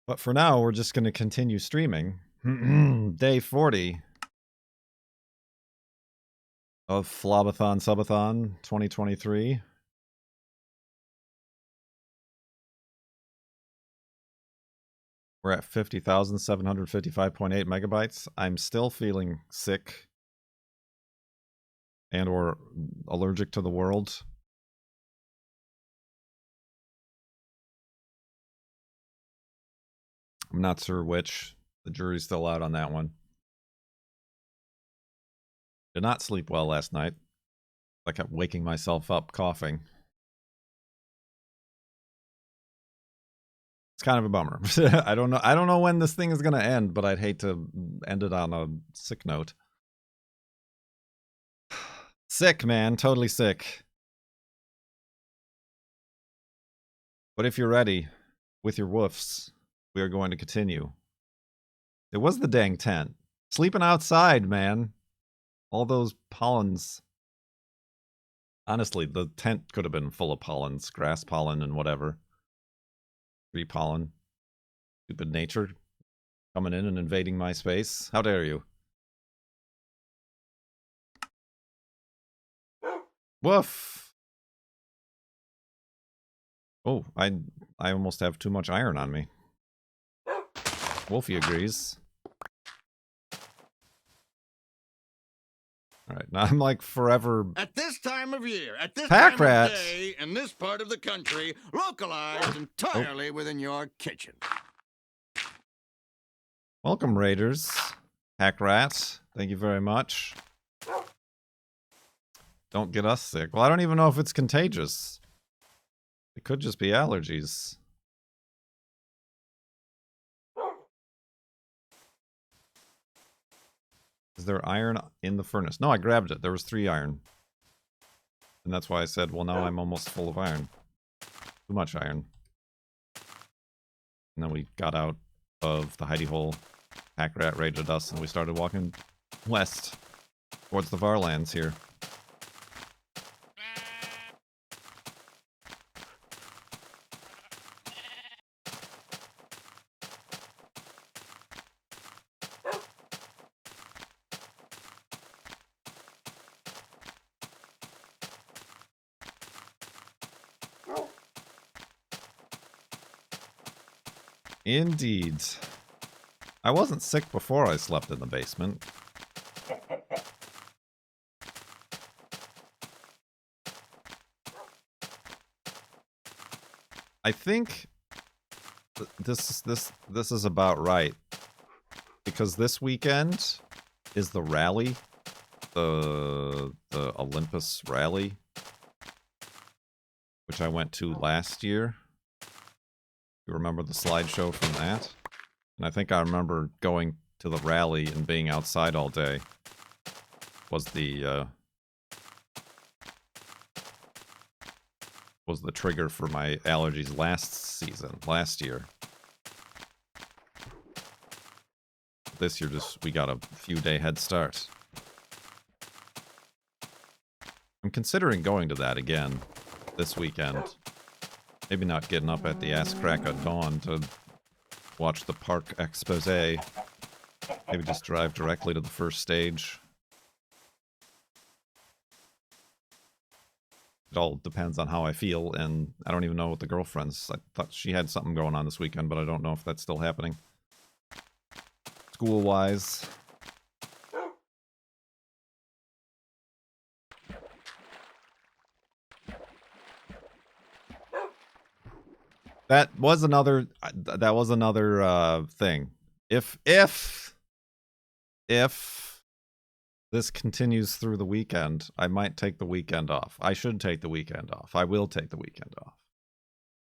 But for now, we're just going to continue streaming. Day 40 of Flabathon Sub-a-thon 2023. We're at 50,755.8 megabytes. I'm still feeling sick and or allergic to the world. I'm not sure which. The jury's still out on that one. Did not sleep well last night. I kept waking myself up coughing. It's kind of a bummer. I don't know when this thing is going to end, but I'd hate to end it on a sick note. Sick, man. Totally sick. But if you're ready, with your woofs, we are going to continue. It was the dang tent. Sleeping outside, man. All those pollens. Honestly, the tent could have been full of pollens. Grass pollen and whatever. Tree pollen. Stupid nature coming in and invading my space. How dare you? Woof! Oh, I almost have too much iron on me. Wolfie agrees. Alright, now I'm like forever... At this time of year, at this Pack time rat. of day, in this part of the country, localized entirely within your kitchen. Welcome, Raiders. Hack Rat, thank you very much. Don't get us sick. Well, I don't even know if it's contagious. It could just be allergies. Is there iron in the furnace? No, I grabbed it. There was 3 iron. And that's why I said, well, now I'm almost full of iron. Too much iron. And then we got out of the hidey hole. Hack Rat raided us, and we started walking west towards the farlands here. Indeed. I wasn't sick before I slept in the basement. I think this is about right, because this weekend is the rally, the Olympus rally, which I went to last year. You remember the slideshow from that? And I think I remember going to the rally and being outside all day was the trigger for my allergies last year. This year we got a few day head start. I'm considering going to that again this weekend. Maybe not getting up at the ass crack of dawn to watch the park expose. Maybe just drive directly to the first stage. It all depends on how I feel, and I don't even know what the girlfriend's... I thought she had something going on this weekend, but I don't know if that's still happening. School-wise. That was another thing. If this continues through the weekend, I might take the weekend off. I should take the weekend off. I will take the weekend off.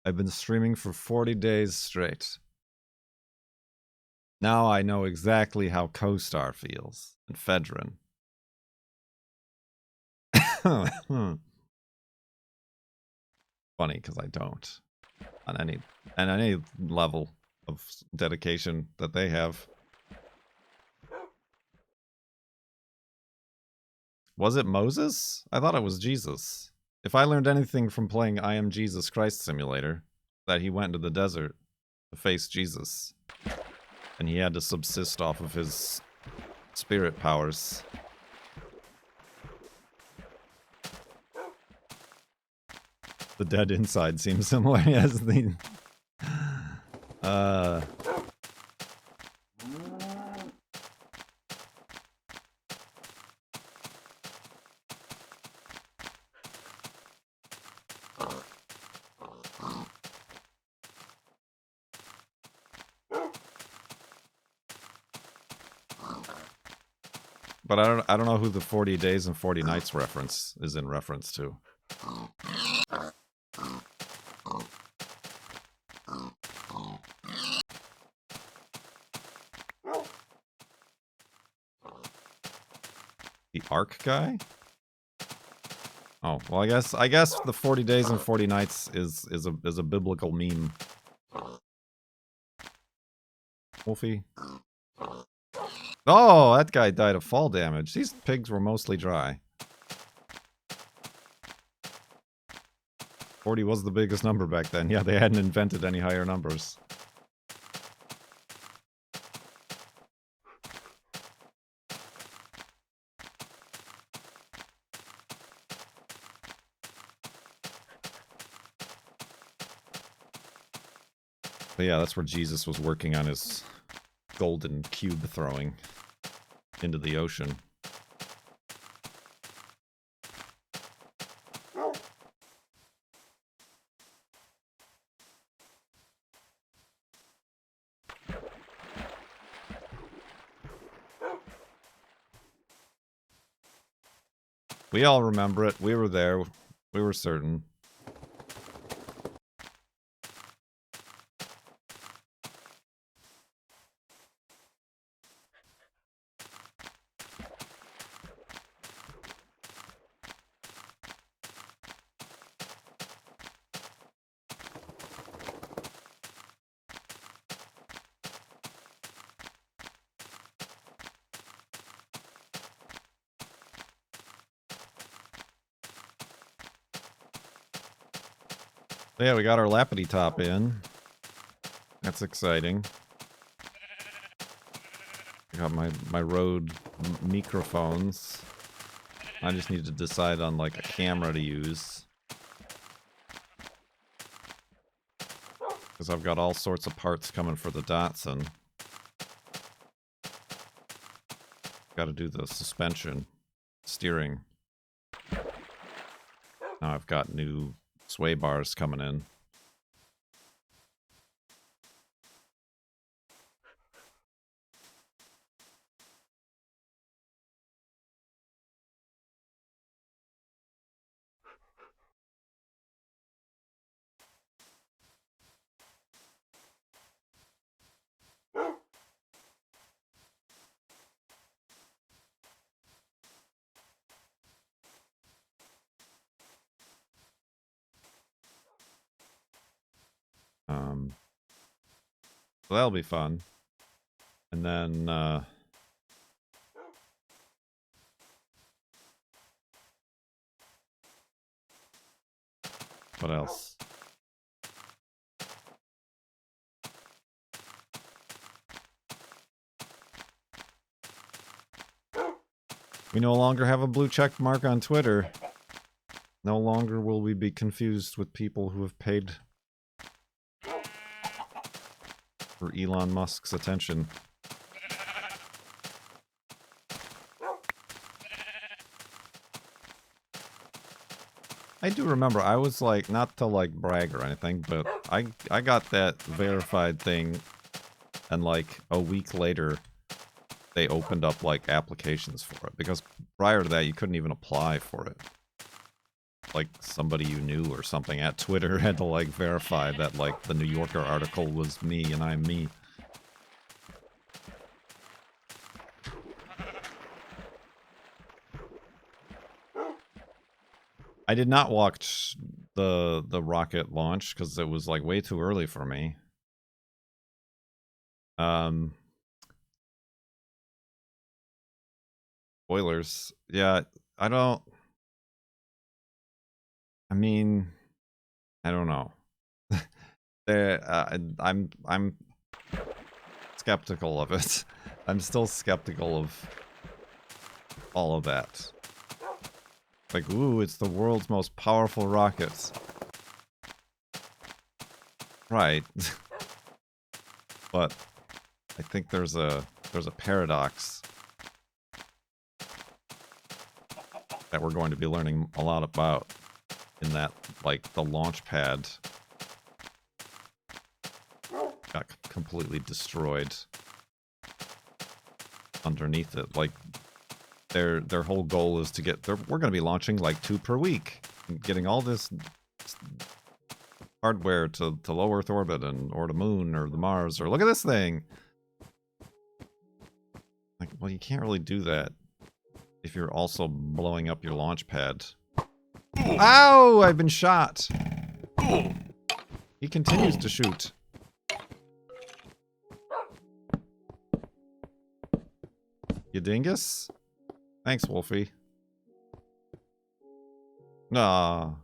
I've been streaming for 40 days straight. Now I know exactly how CoStar feels and Fedrin. Funny, because I don't. On any level of dedication that they have. Was it Moses? I thought it was Jesus. If I learned anything from playing I Am Jesus Christ Simulator, that he went into the desert to face Jesus. And he had to subsist off of his spirit powers. The dead inside seems similar as the... But I don't know who the 40 days and 40 nights reference is in reference to. The Ark guy? Oh, well, I guess the 40 days and 40 nights is a biblical meme. Wolfie. Oh, that guy died of fall damage. These pigs were mostly dry. 40 was the biggest number back then. Yeah, they hadn't invented any higher numbers. But yeah, that's where Jesus was working on his golden cube throwing into the ocean. We all remember it. We were there. We were certain. Yeah, we got our Lappity Top in. That's exciting. I got my Rode microphones. I just need to decide on like a camera to use. Because I've got all sorts of parts coming for the Datsun. Got to do the suspension, steering. Now I've got new sway bars coming in. So that'll be fun. And then, what else? We no longer have a blue check mark on Twitter. No longer will we be confused with people who have paid for Elon Musk's attention. I do remember, I was like, not to like brag or anything, but I got that verified thing, and like a week later, they opened up like applications for it, because prior to that, you couldn't even apply for it. Like somebody you knew or something at Twitter had to like verify that like the New Yorker article was me and I'm me. I did not watch the rocket launch because it was like way too early for me. Spoilers. Yeah, I don't. I mean, I don't know. I'm skeptical of it. I'm still skeptical of all of that. Like, ooh, it's the world's most powerful rockets. Right. But I think there's a paradox that we're going to be learning a lot about in that, like, the launch pad got completely destroyed underneath it. Like, their whole goal is to get... we're going to be launching, like, 2 per week. And getting all this hardware to low Earth orbit or the moon or the Mars or... Look at this thing! Like, well, you can't really do that if you're also blowing up your launch pad. Ow! I've been shot! He continues to shoot. You dingus? Thanks, Wolfie. Ah.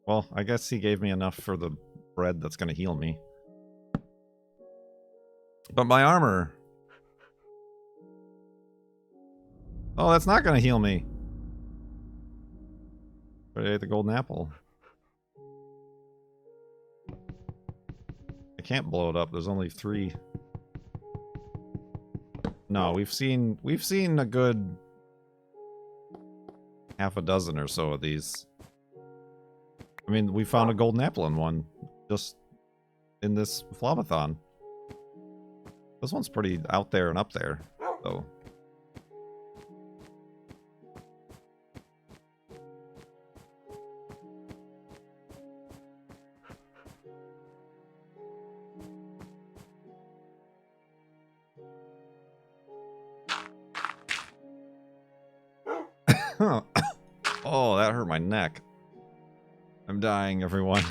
Well, I guess he gave me enough for the bread that's gonna heal me. But my armor... Oh, that's not gonna heal me. But I ate the golden apple. I can't blow it up. There's only 3. No, we've seen a good half a dozen or so of these. I mean, we found a golden apple in one just in this Flabathon. This one's pretty out there and up there, though. Oh, that hurt my neck. I'm dying, everyone.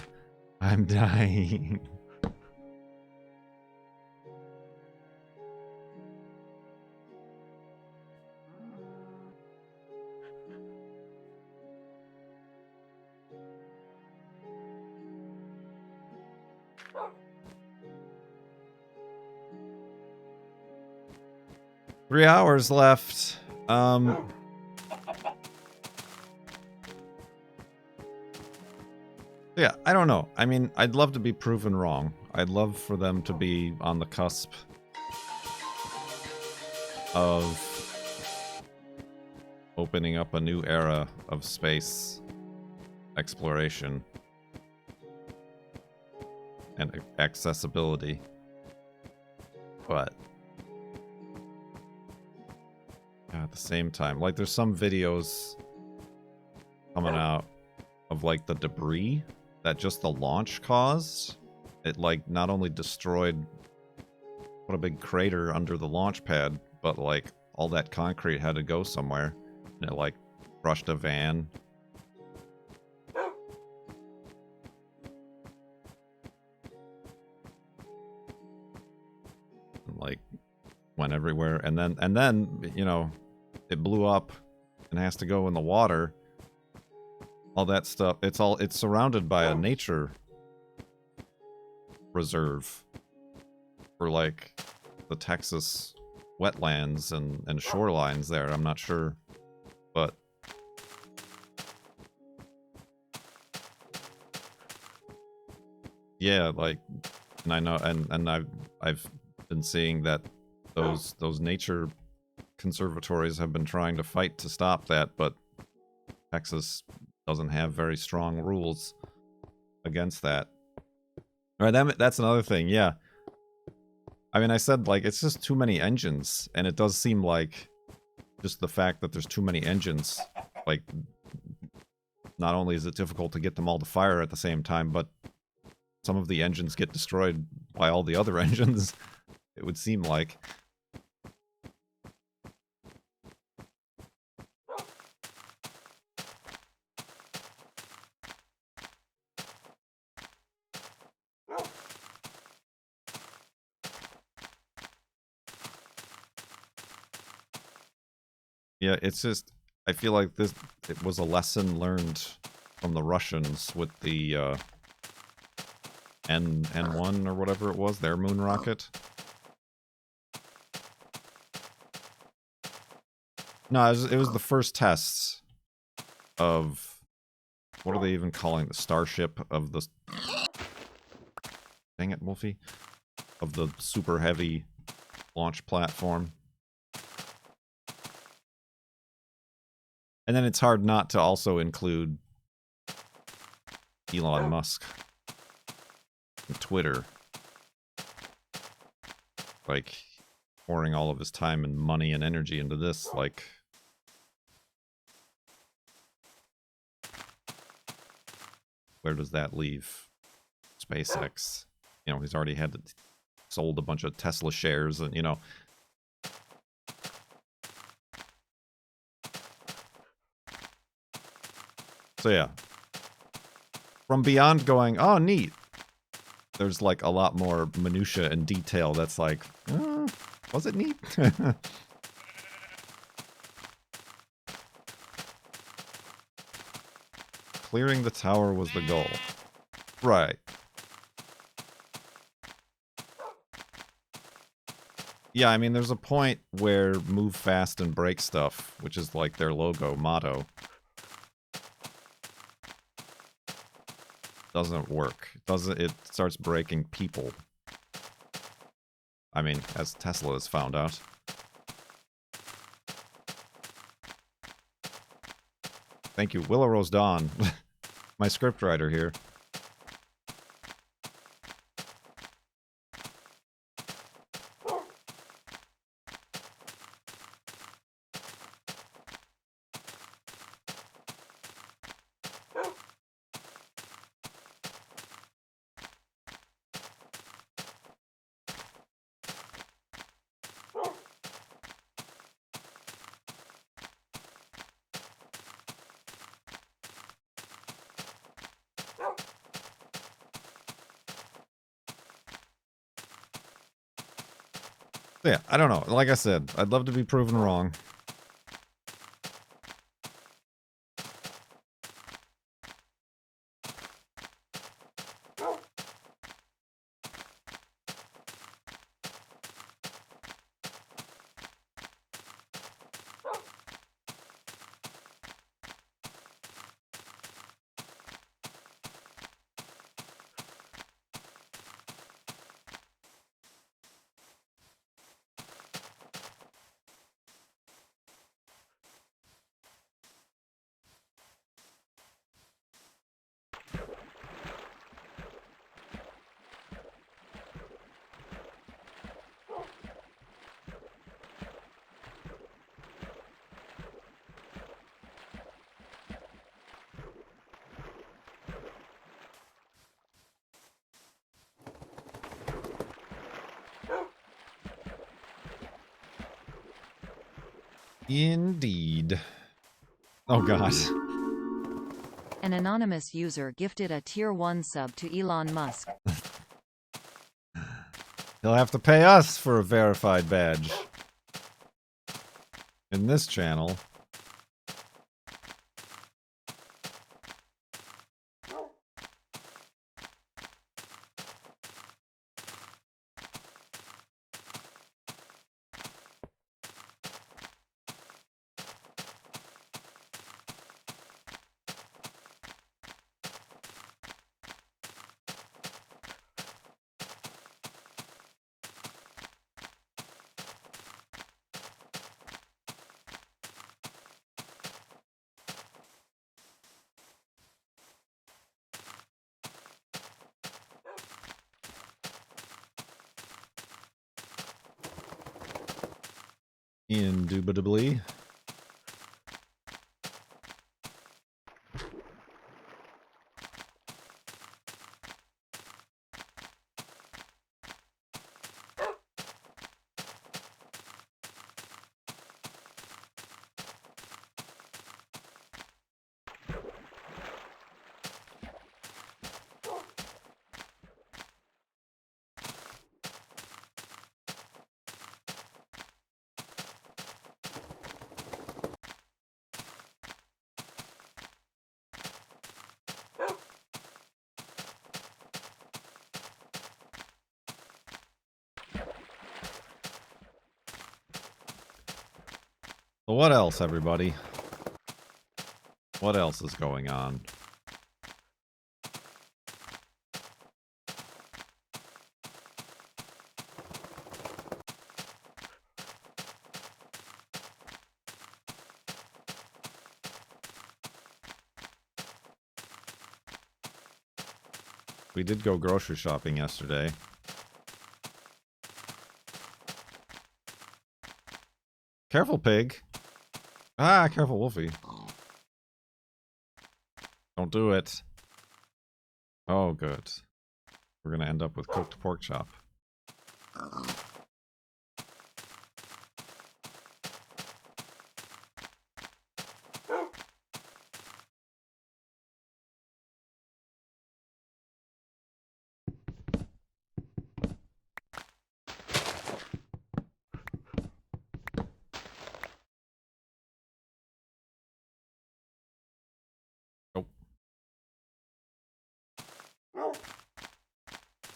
I'm dying. Three hours left. Yeah, I don't know. I mean, I'd love to be proven wrong. I'd love for them to be on the cusp of opening up a new era of space exploration and accessibility. But at the same time, like, there's some videos coming out of, like, the debris that just the launch caused. It, like, not only destroyed what a big crater under the launch pad, but, like, all that concrete had to go somewhere. And it, like, crushed a van. And, like, went everywhere. And then, you know, it blew up and has to go in the water. All that stuff, it's surrounded by a nature reserve for, like, the Texas wetlands and shorelines there. I'm not sure, but yeah, like, and I know, and I've been seeing that those nature conservatories have been trying to fight to stop that, but Texas doesn't have very strong rules against that. All right, that's another thing, yeah. I mean, I said, like, it's just too many engines, and it does seem like just the fact that there's too many engines, like, not only is it difficult to get them all to fire at the same time, but some of the engines get destroyed by all the other engines, it would seem like. Yeah, it's just, I feel like it was a lesson learned from the Russians with the N1 or whatever it was, their moon rocket. No, it was the first tests of, what are they even calling the Starship of the, dang it, Wolfie, of the super heavy launch platform. And then it's hard not to also include Elon Musk and Twitter. Like, pouring all of his time and money and energy into this, like... Where does that leave SpaceX? You know, he's already had sold a bunch of Tesla shares and, you know... So yeah. From beyond going, oh, neat. There's like a lot more minutia and detail that's like, was it neat? Clearing the tower was the goal. Right. Yeah, I mean, there's a point where move fast and break stuff, which is like their logo motto, doesn't work. It starts breaking people. I mean, as Tesla has found out. Thank you, Willow Rose Dawn, my scriptwriter here. Yeah, I don't know. Like I said, I'd love to be proven wrong. Indeed. Oh god. An anonymous user gifted a Tier 1 sub to Elon Musk. He'll have to pay us for a verified badge. In this channel. Indubitably. So what else, everybody? What else is going on? We did go grocery shopping yesterday. Careful, pig. Ah, careful, Wolfie. Don't do it. Oh, good. We're gonna end up with cooked pork chop. Oh.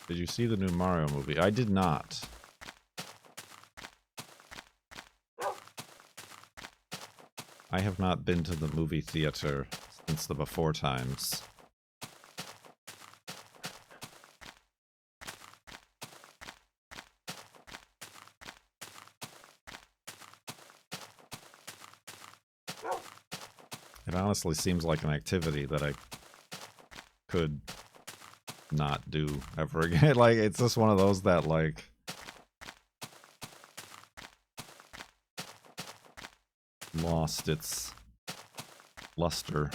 Did you see the new Mario movie? I did not. I have not been to the movie theater since the before times. It honestly seems like an activity that I could not do ever again. Like, it's just one of those that, like, lost its luster.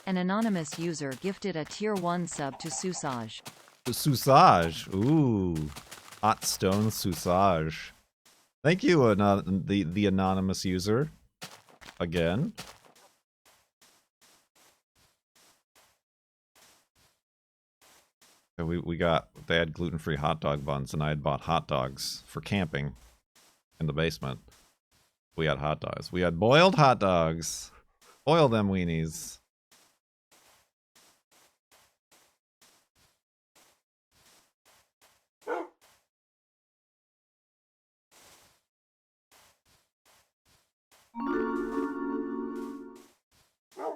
An anonymous user gifted a Tier 1 sub to Susage. Susage. Ooh. Hot stone Susage. Thank you, the anonymous user. Again. And they had gluten-free hot dog buns, and I had bought hot dogs for camping in the basement. We had hot dogs. We had boiled hot dogs. Boil them weenies.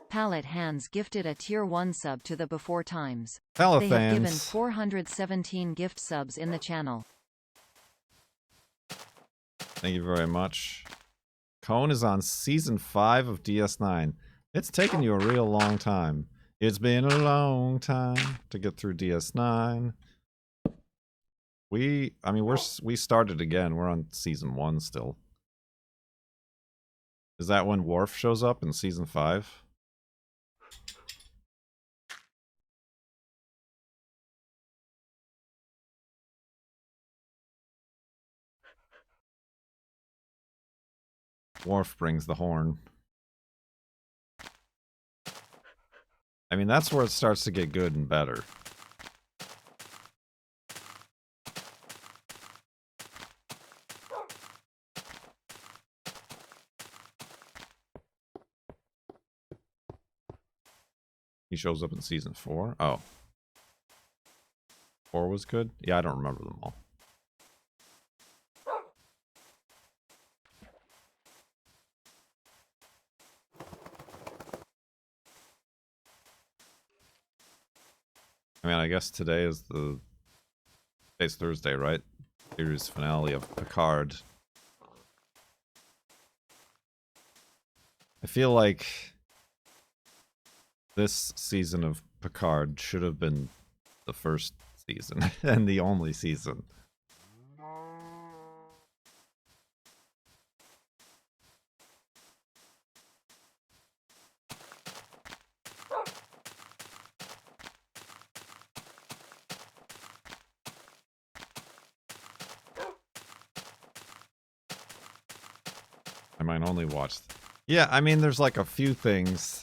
Pallet Hands gifted a Tier 1 sub to the Before Times. Falathans. They have given 417 gift subs in the channel. Thank you very much. Cone is on Season 5 of DS9. It's taken you a real long time. It's been a long time to get through DS9. We started again. We're on Season 1 still. Is that when Worf shows up in Season 5? Worf brings the horn. I mean, that's where it starts to get good and better. He shows up in Season 4? Oh. 4 was good? Yeah, I don't remember them all. I mean, I guess today is today's Thursday, right? Series finale of Picard. I feel like this season of Picard should have been the first season and the only season. I might only watch... Yeah, I mean, there's like a few things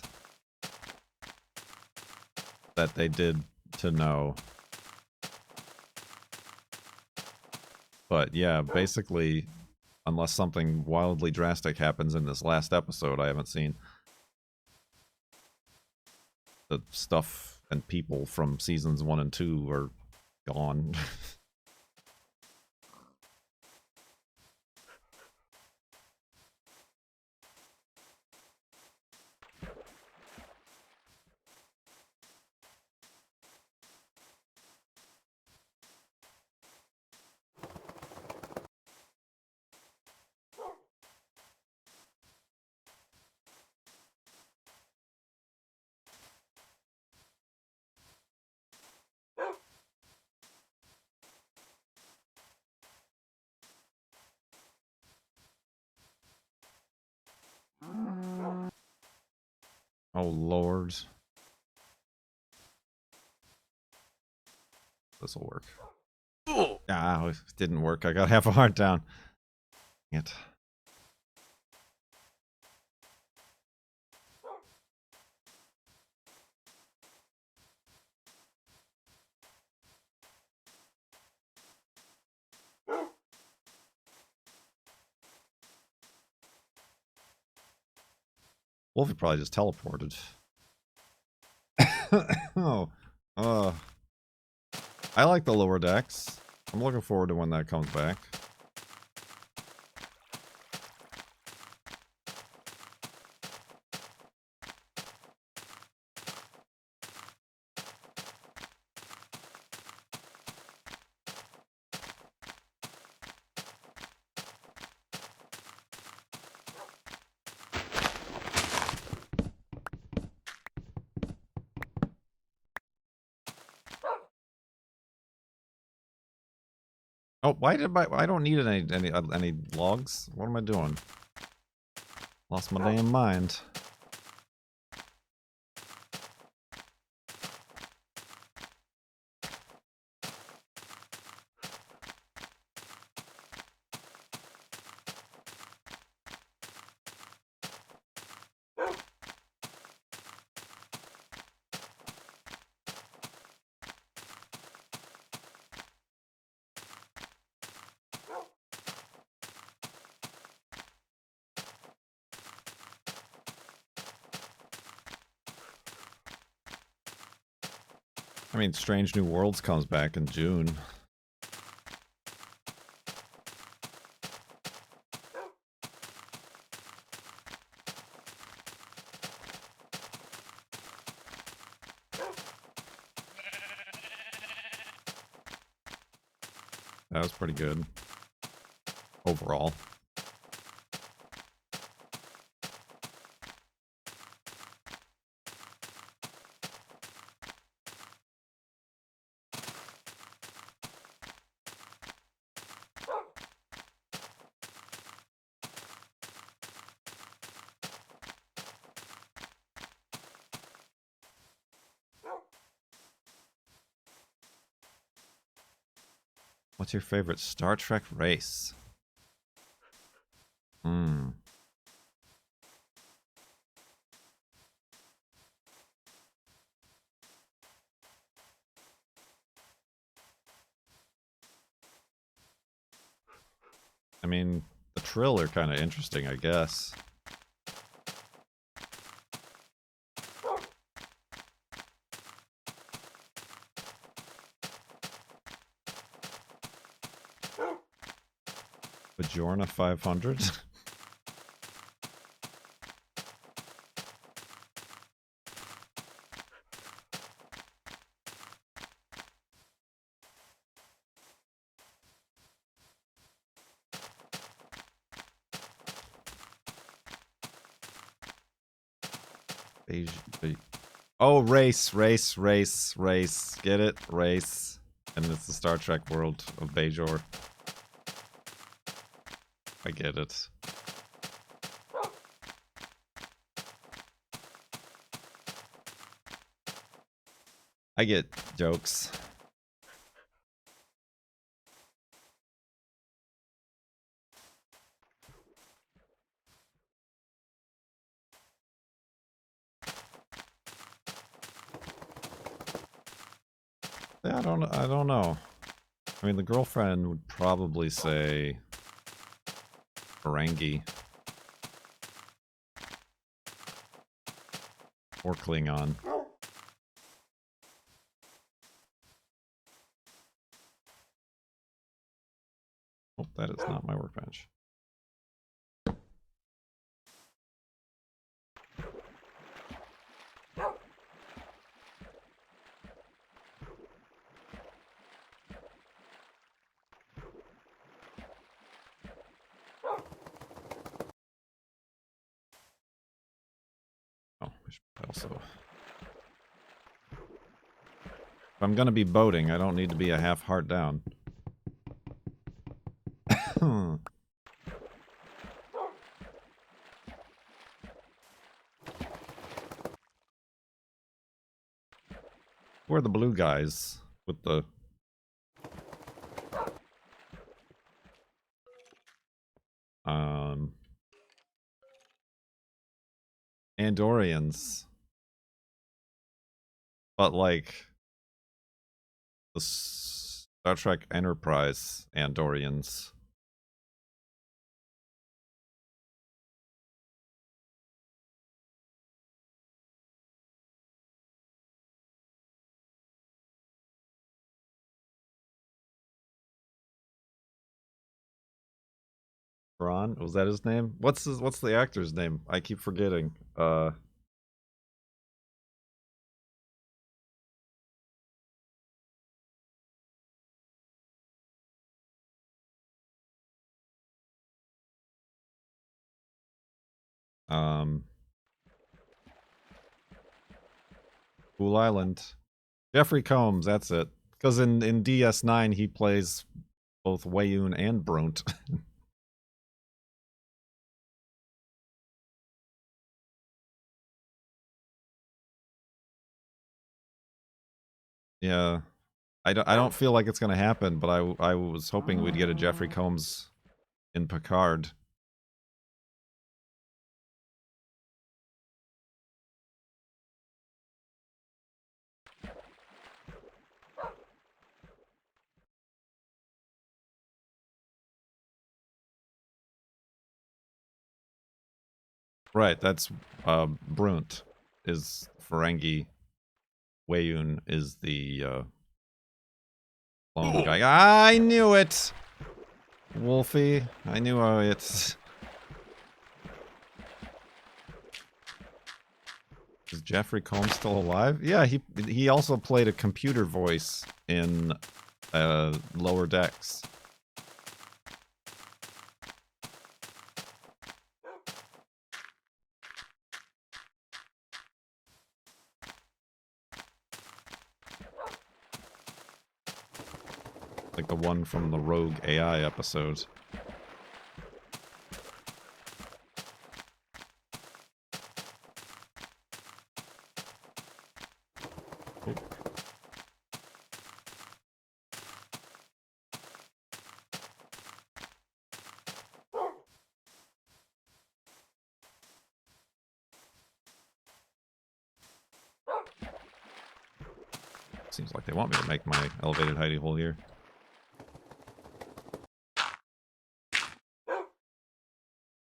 that they did to know. But yeah, basically, unless something wildly drastic happens in this last episode, I haven't seen the stuff and people from seasons 1 and 2 are gone. Oh, Lord. This'll work. Oh! Ah, it didn't work. I got half a heart down. Dang it. Wolfie probably just teleported. Oh. I like the lower decks. I'm looking forward to when that comes back. Oh, why did I don't need any logs? What am I doing? Lost my damn mind. I mean, Strange New Worlds comes back in June. That was pretty good. Overall. What's your favorite Star Trek race? Hmm. I mean, the Trill are kind of interesting, I guess. Bajorna 500? Oh, race. Get it? Race. And it's the Star Trek world of Bajor. I get it. I get jokes. Yeah, I don't know. I mean, the girlfriend would probably say Ferengi or Klingon. Oh, that is not my workbench. Oh, I should also. If I'm gonna be boating, I don't need to be a half heart down. Who are the blue guys with the... Andorians. But like... the Star Trek Enterprise Andorians. Ron, was that his name? What's the actor's name? I keep forgetting. Cool Island. Jeffrey Combs, that's it. Because in DS9 he plays both Wayun and Brunt. Yeah. I don't feel like it's gonna happen, but I was hoping we'd get a Jeffrey Combs in Picard. Right, that's Brunt is Ferengi. Wayun is the clone guy. I knew it! Wolfie, I knew it. Is Jeffrey Combs still alive? Yeah, he also played a computer voice in Lower Decks. Like the one from the Rogue AI episode. Oh. Seems like they want me to make my elevated hidey hole here.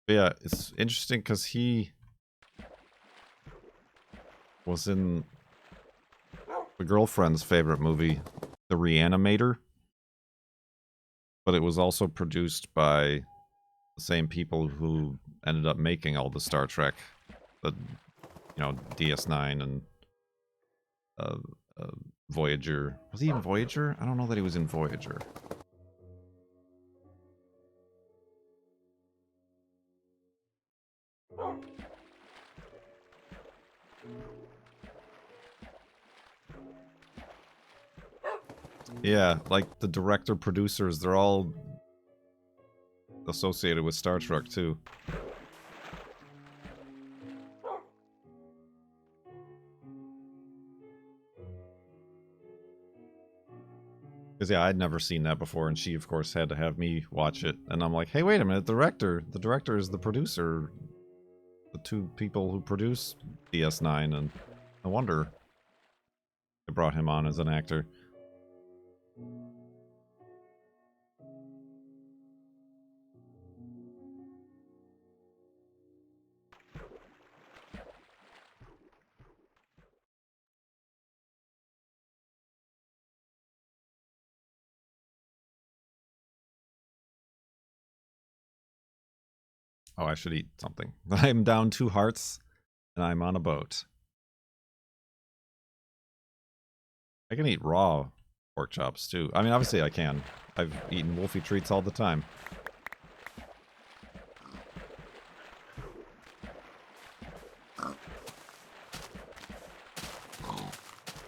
But yeah, it's interesting because he was in the girlfriend's favorite movie, The Reanimator. But it was also produced by the same people who ended up making all the Star Trek. The, you know, DS9 and Voyager. Was he in Voyager? I don't know that he was in Voyager. Yeah, like the director, producers, they're all associated with Star Trek too. Because yeah, I'd never seen that before, and she of course had to have me watch it. And I'm like, hey, wait a minute, the director is the producer. The two people who produce DS9, and no wonder they brought him on as an actor. Oh, I should eat something. I'm down 2 hearts, and I'm on a boat. I can eat raw pork chops, too. I mean, obviously I can. I've eaten Wolfie treats all the time.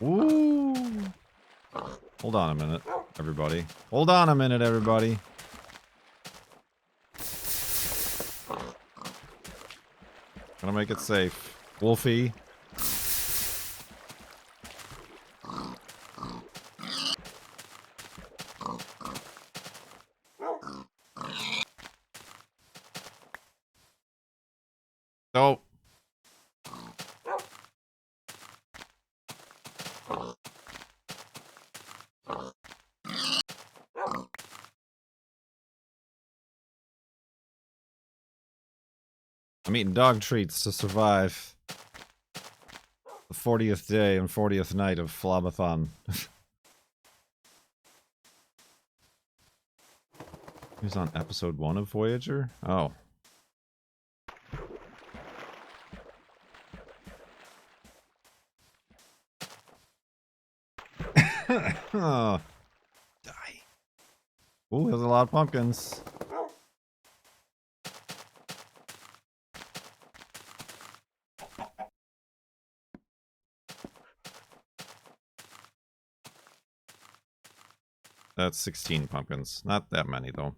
Ooh! Hold on a minute, everybody. Hold on a minute, everybody. Gonna make it safe. Wolfie. I'm eating dog treats to survive the 40th day and 40th night of FLoB-A-THON. He was on episode 1 of Voyager? Oh. Oh. Die. Ooh, there's a lot of pumpkins. That's 16 pumpkins. Not that many, though.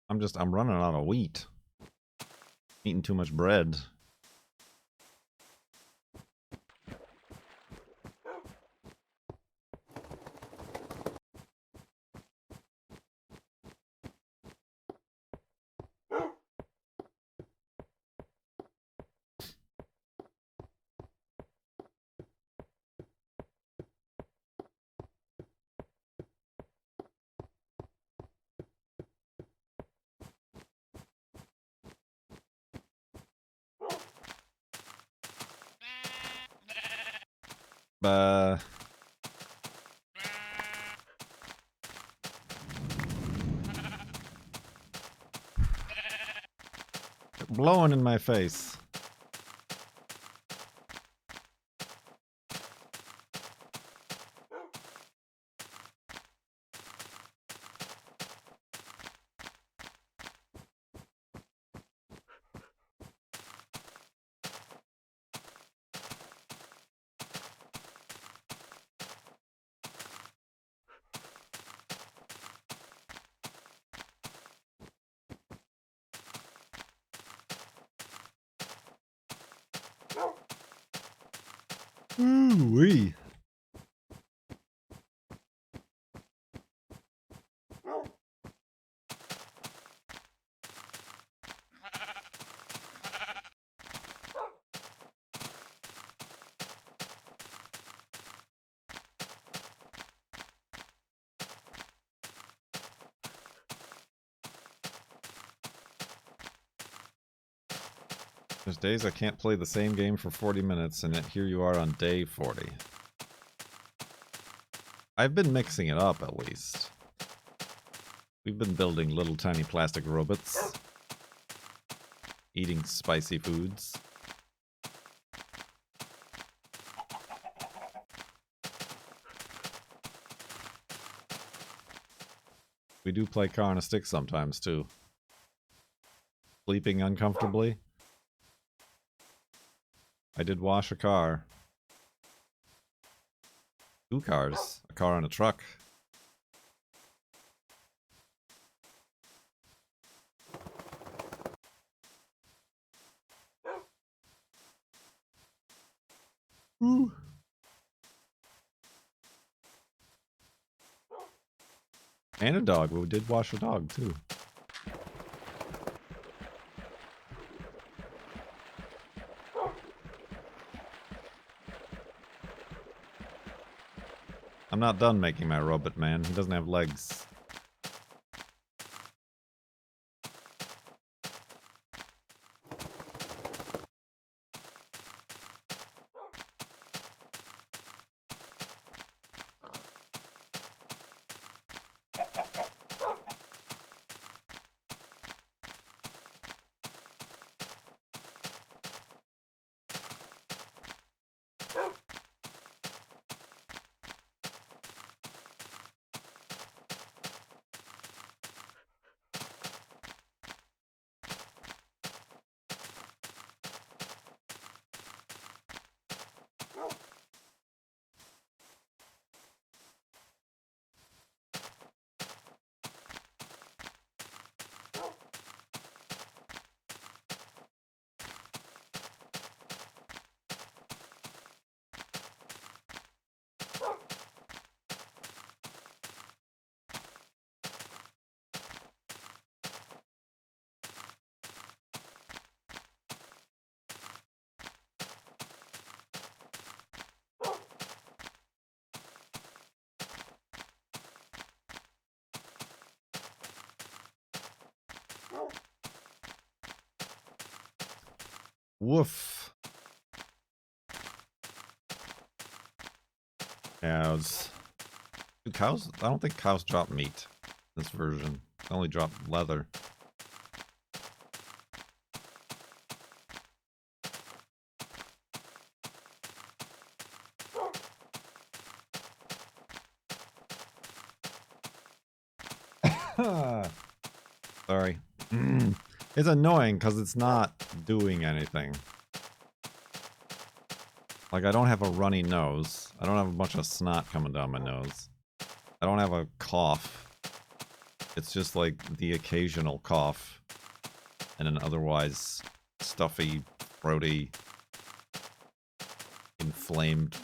I'm running out of wheat. Eating too much bread. They're blowing in my face. Ooh-wee. There's days I can't play the same game for 40 minutes, and yet here you are on day 40. I've been mixing it up, at least. We've been building little tiny plastic robots. Eating spicy foods. We do play car on a stick sometimes, too. Sleeping uncomfortably. I did wash a car. 2 cars. A car and a truck. Ooh. And a dog. We did wash a dog, too. I'm not done making my robot, man. He doesn't have legs. Woof. Cows. Do cows? I don't think cows drop meat. This version. They only drop leather. Sorry. It's annoying because it's not doing anything. Like, I don't have a runny nose. I don't have a bunch of snot coming down my nose. I don't have a cough. It's just like the occasional cough. And an otherwise stuffy, throaty, inflamed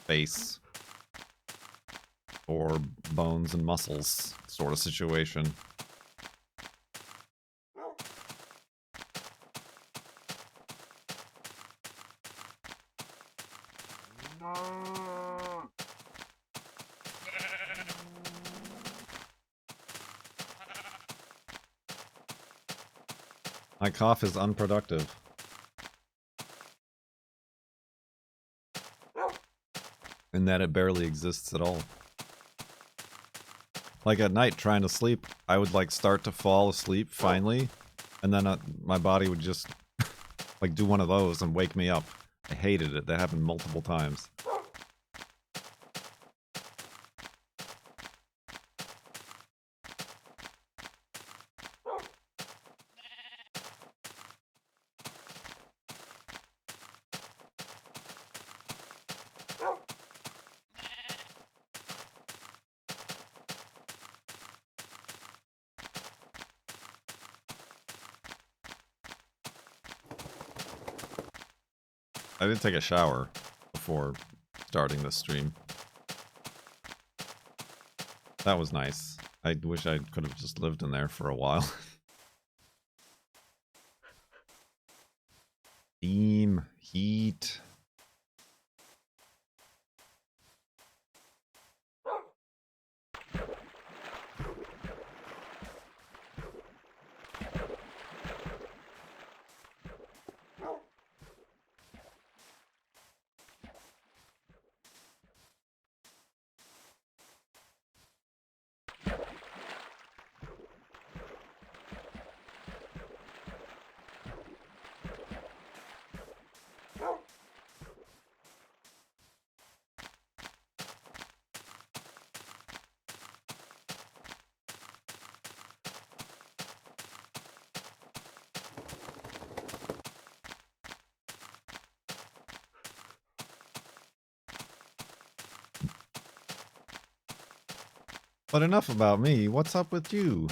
face. Or bones and muscles sort of situation. My cough is unproductive. In that it barely exists at all. Like at night trying to sleep, I would like start to fall asleep finally, and then my body would just like do one of those and wake me up. I hated it. That happened multiple times. I did take a shower before starting this stream. That was nice. I wish I could have just lived in there for a while. Steam, heat. But enough about me. What's up with you?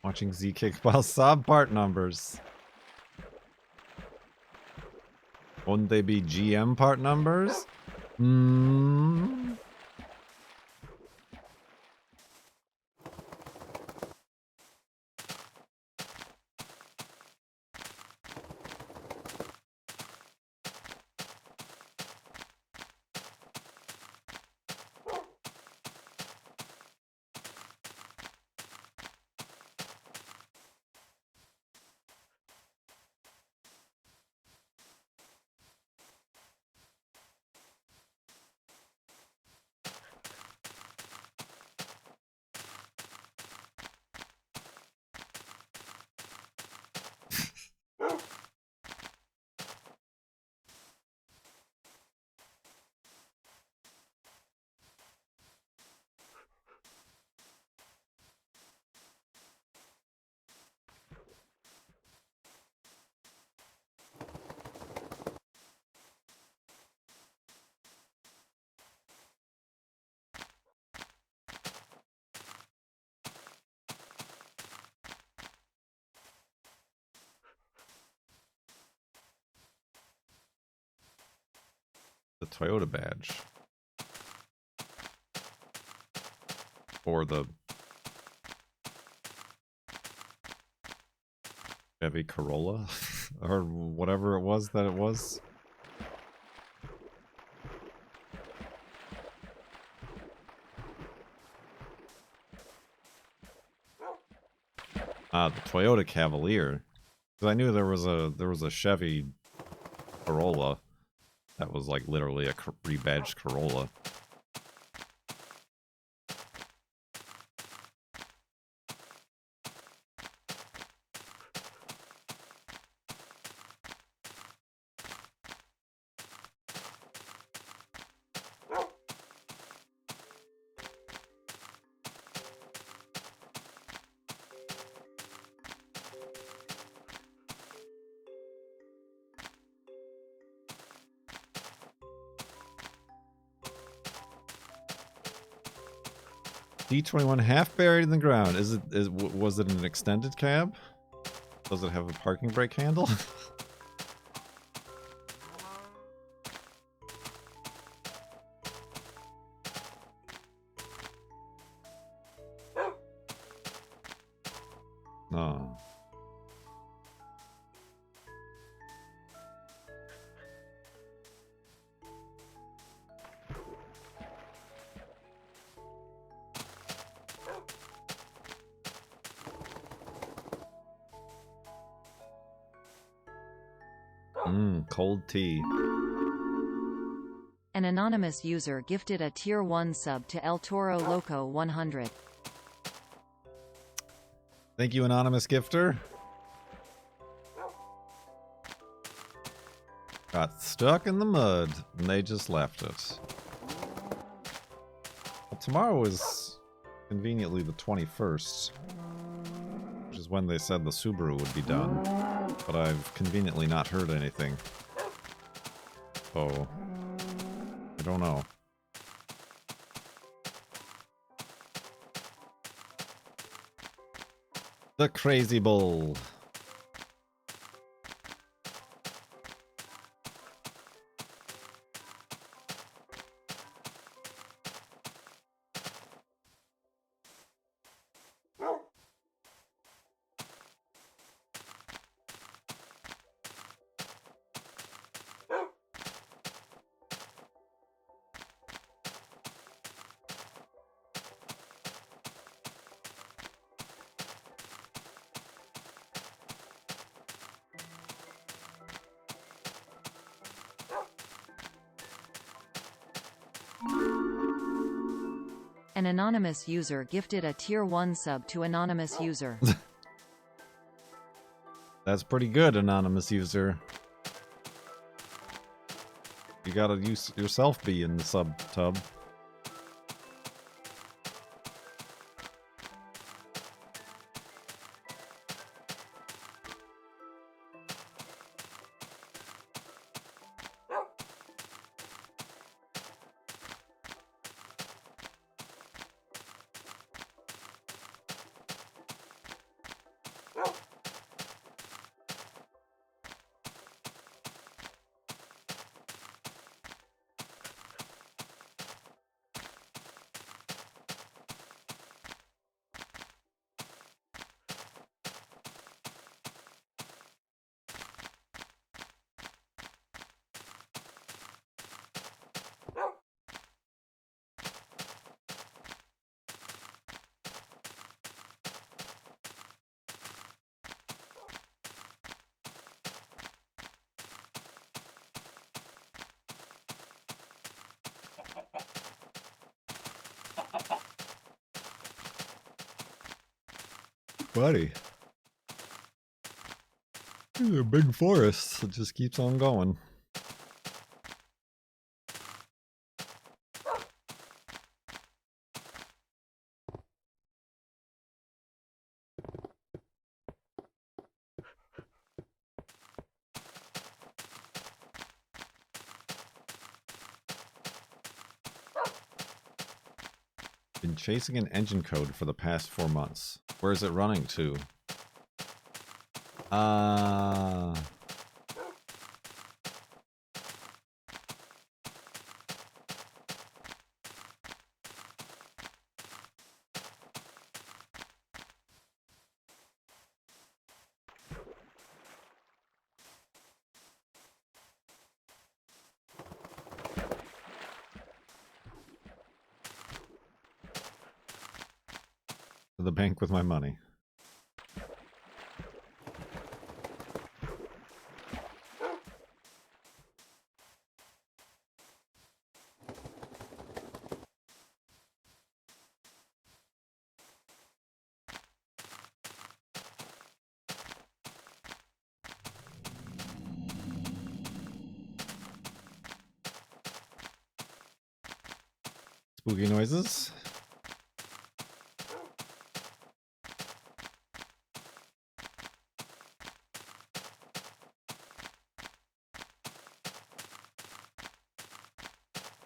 Watching Z kick while sub part numbers. Wouldn't they be GM part numbers? Hmm. Toyota badge. Or the Chevy Corolla? Or whatever it was that it was. Ah, the Toyota Cavalier. Because I knew there was a Chevy Corolla that was like literally a rebadged Corolla. D21 half buried in the ground. Was it an extended cab? Does it have a parking brake handle? Oh. Cold tea. An anonymous user gifted a Tier 1 sub to El Toro Loco 100. Thank you, anonymous gifter. Got stuck in the mud, and they just left it. Well, tomorrow is conveniently the 21st, which is when they said the Subaru would be done. But I've conveniently not heard anything. So, I don't know. The Crazy Bull. An anonymous user gifted a Tier 1 sub to anonymous user. That's pretty good, anonymous user. You gotta use yourself be in the sub tub. Buddy. These are big forests. It just keeps on going. Been chasing an engine code for the past 4 months. Where is it running to? to the bank with my money. Spooky noises.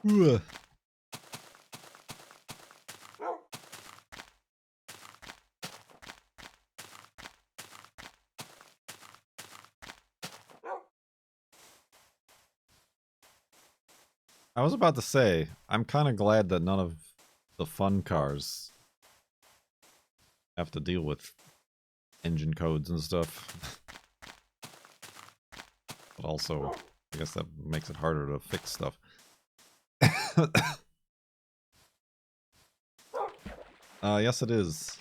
Ugh. I was about to say, I'm kind of glad that none of the fun cars have to deal with engine codes and stuff. But also, I guess that makes it harder to fix stuff. Yes it is.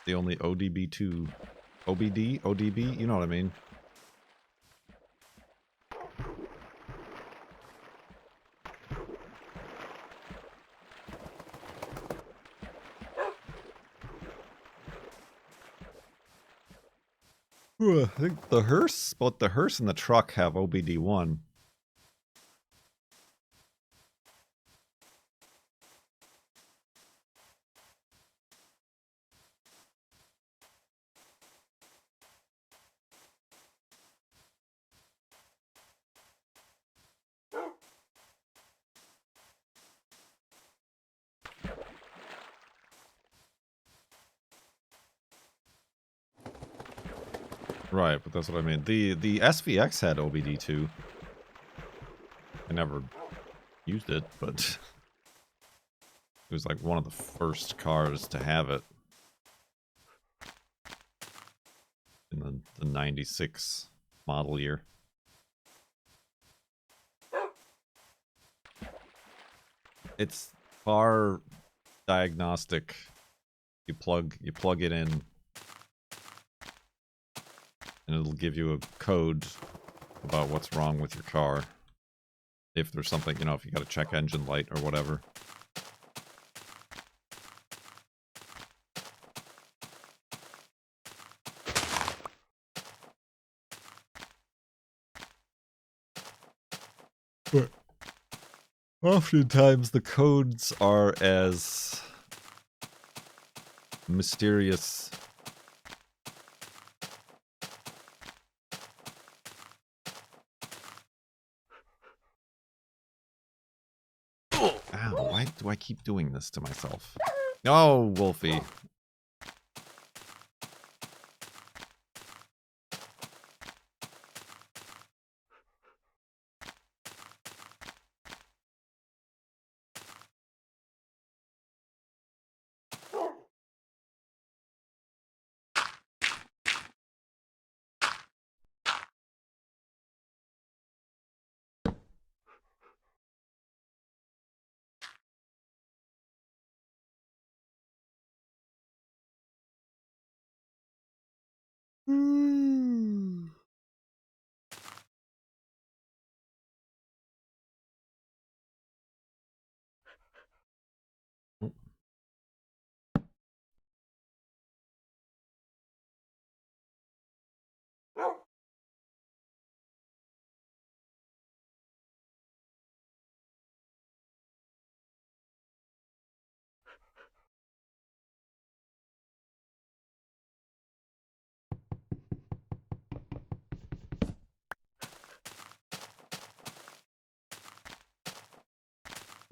The only ODB2... OBD? ODB? You know what I mean. I think the hearse, both the hearse and the truck have OBD1. Right, but that's what I mean. The SVX had OBD2. I never used it, but it was like one of the first cars to have it in the 96 model year. It's car diagnostic. You plug it in and it'll give you a code about what's wrong with your car. If there's something, you know, if you got a check engine light or whatever. But oftentimes the codes are as mysterious Ow, why do I keep doing this to myself? No, Wolfie.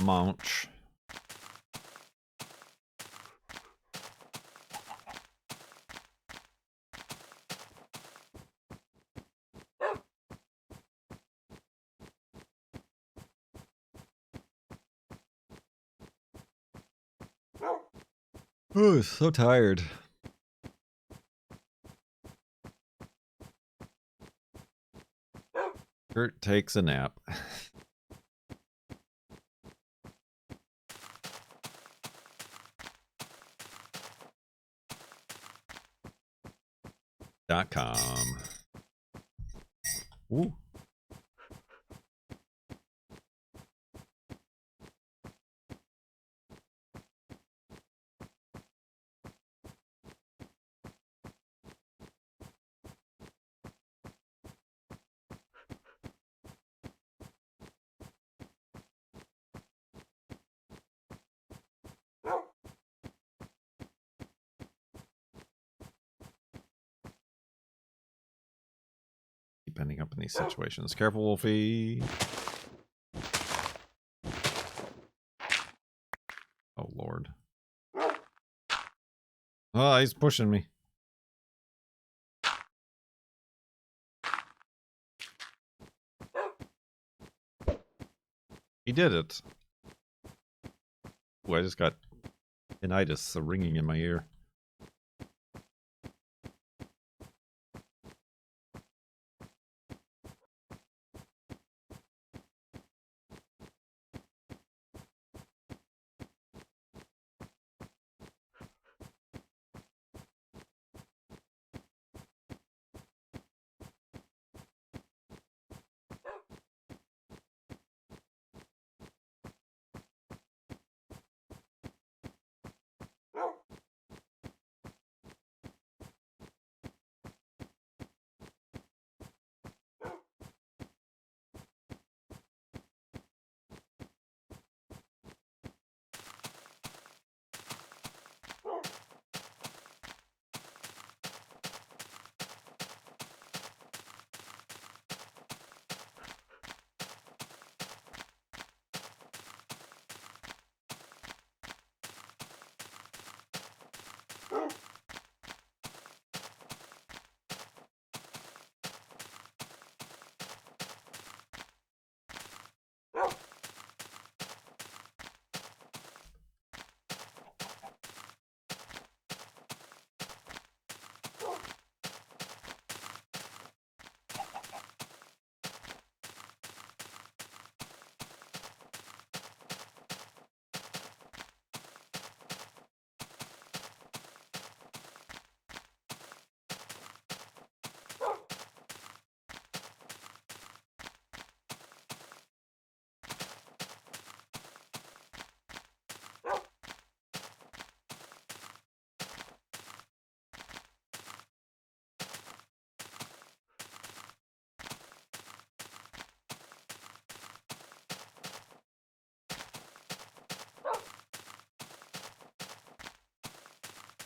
Munch. Oh, so tired. Kurt takes a nap. FLoB-A-THON.com. Ooh. Keep ending up in these situations. Careful, Wolfie. Oh, Lord. Oh, he's pushing me. He did it. Ooh, I just got tinnitus ringing in my ear.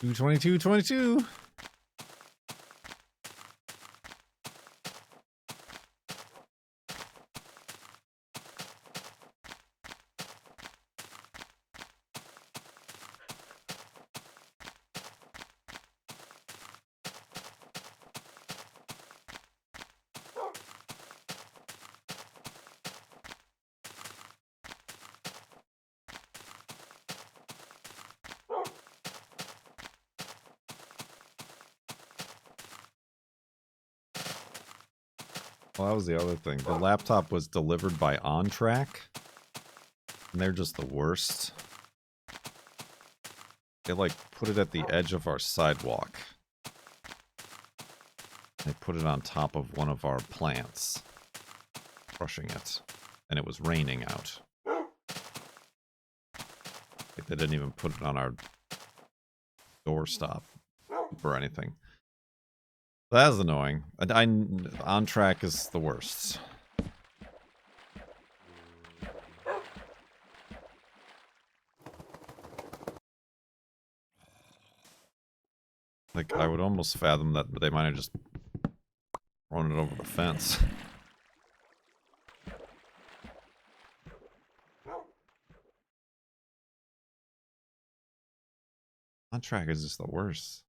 Two 22. Well, that was the other thing. The laptop was delivered by OnTrack, and they're just the worst. They, like, put it at the edge of our sidewalk. They put it on top of one of our plants, crushing it, and it was raining out. Like, they didn't even put it on our doorstop or anything. That is annoying. OnTrack is the worst. Like, I would almost fathom that they might have just thrown it over the fence. OnTrack is just the worst.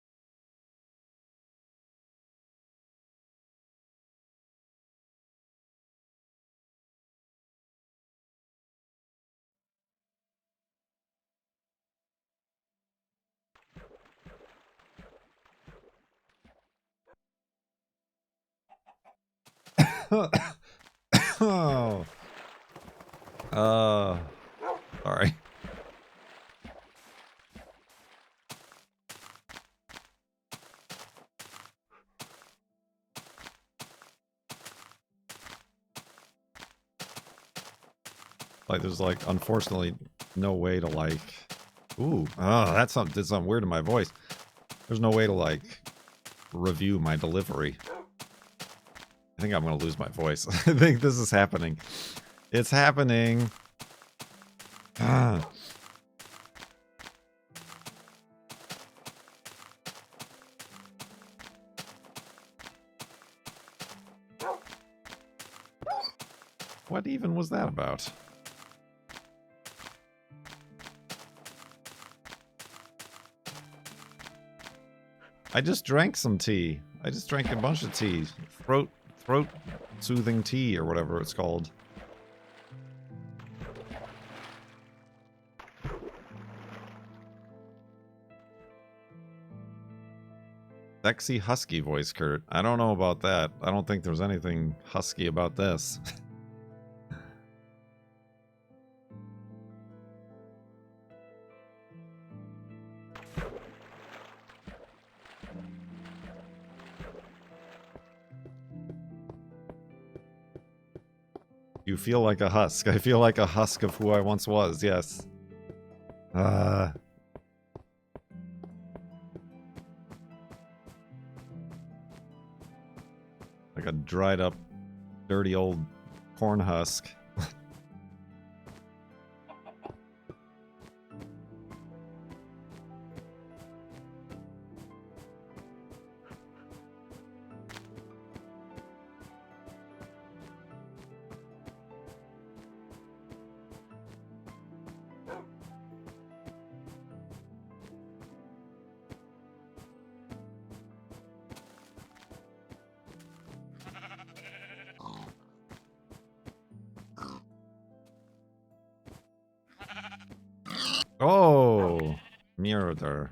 Oh. Sorry. Like, there's like, unfortunately, no way to like, ooh, oh, that did something weird in my voice. There's no way to like review my delivery. I think I'm gonna lose my voice. I think this is happening. It's happening. Ah. What even was that about? I just drank some tea. I just drank a bunch of tea. Throat soothing tea or whatever it's called. Sexy husky voice, Kurt. I don't know about that. I don't think there's anything husky about this. You feel like a husk. I feel like a husk of who I once was, yes. Like a dried up, dirty old corn husk. Oh, murder.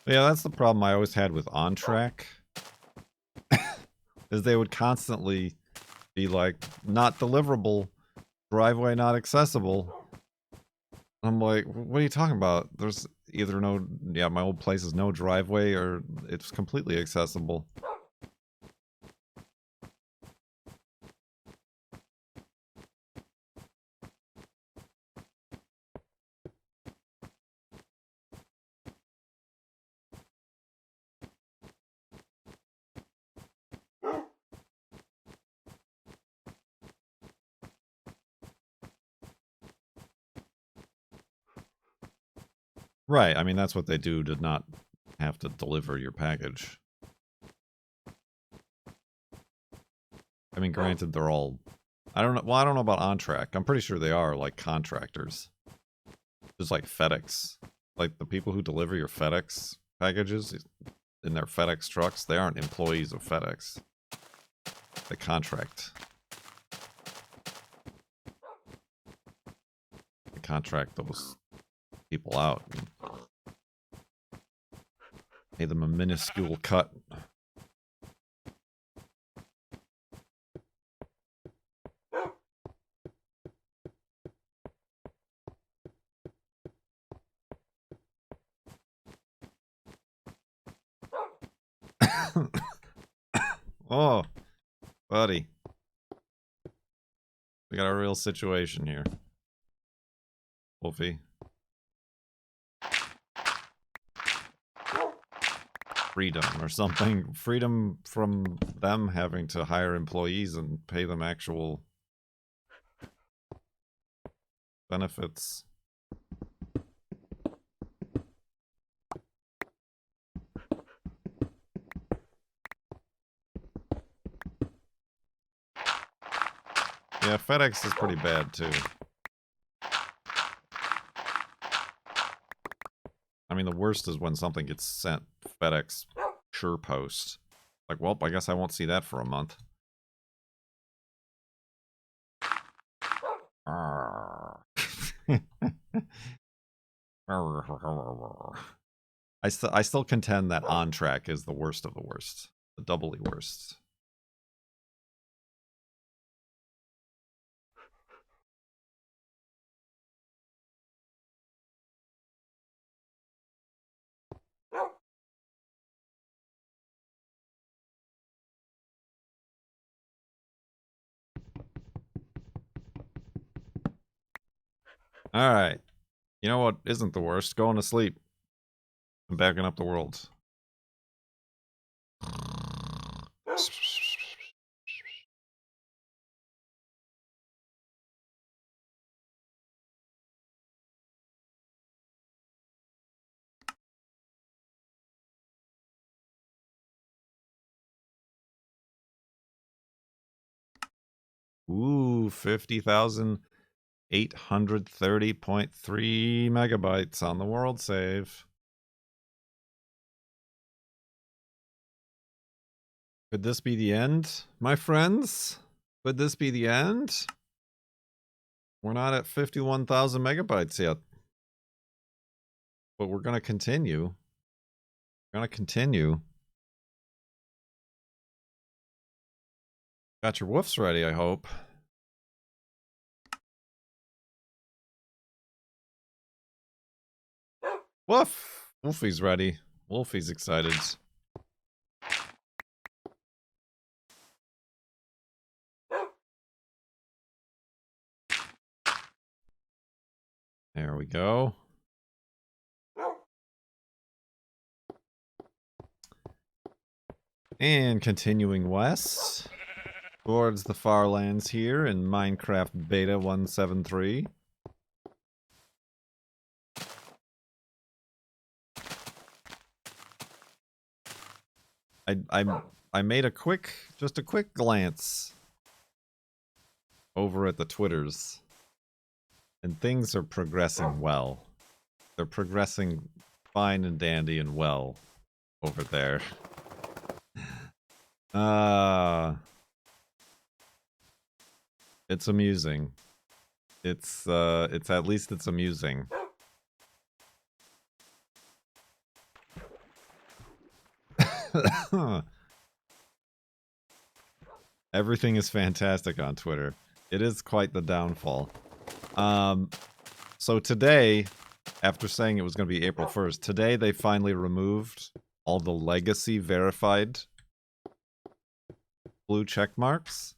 Yeah, that's the problem I always had with on-track. Is they would constantly be like, not deliverable, driveway not accessible. I'm like, what are you talking about? There's either no, yeah, my old place is no driveway or it's completely accessible. Right, I mean, that's what they do to not have to deliver your package. I mean, granted, they're all, I don't know, well, I don't know about on-track. I'm pretty sure they are, like, contractors. Just like FedEx. Like, the people who deliver your FedEx packages in their FedEx trucks, they aren't employees of FedEx. They contract. They contract those people out and pay them a minuscule cut. Oh, buddy. We got a real situation here. Wolfie. Freedom or something. Freedom from them having to hire employees and pay them actual benefits. Yeah, FedEx is pretty bad too. I mean, the worst is when something gets sent FedEx Sure Post. Like, well, I guess I won't see that for a month. I still contend that on track is the worst of the worst, the doubly worst. Alright. You know what isn't the worst? Going to sleep. I'm backing up the world. Ooh, 50,830.3 megabytes on the world save. Could this be the end, my friends? Could this be the end? We're not at 51,000 megabytes yet. But we're going to continue. We're going to continue. Got your woofs ready, I hope. Woof! Wolfie's ready. Wolfie's excited. There we go. And continuing west towards the farlands here in Minecraft Beta 173. I made a quick glance over at the Twitters, and things are progressing well. They're progressing fine and dandy and well over there. It's amusing. It's at least it's amusing. Everything is fantastic on Twitter. It is quite the downfall. So today, after saying it was going to be April 1st, today they finally removed all the legacy verified blue check marks,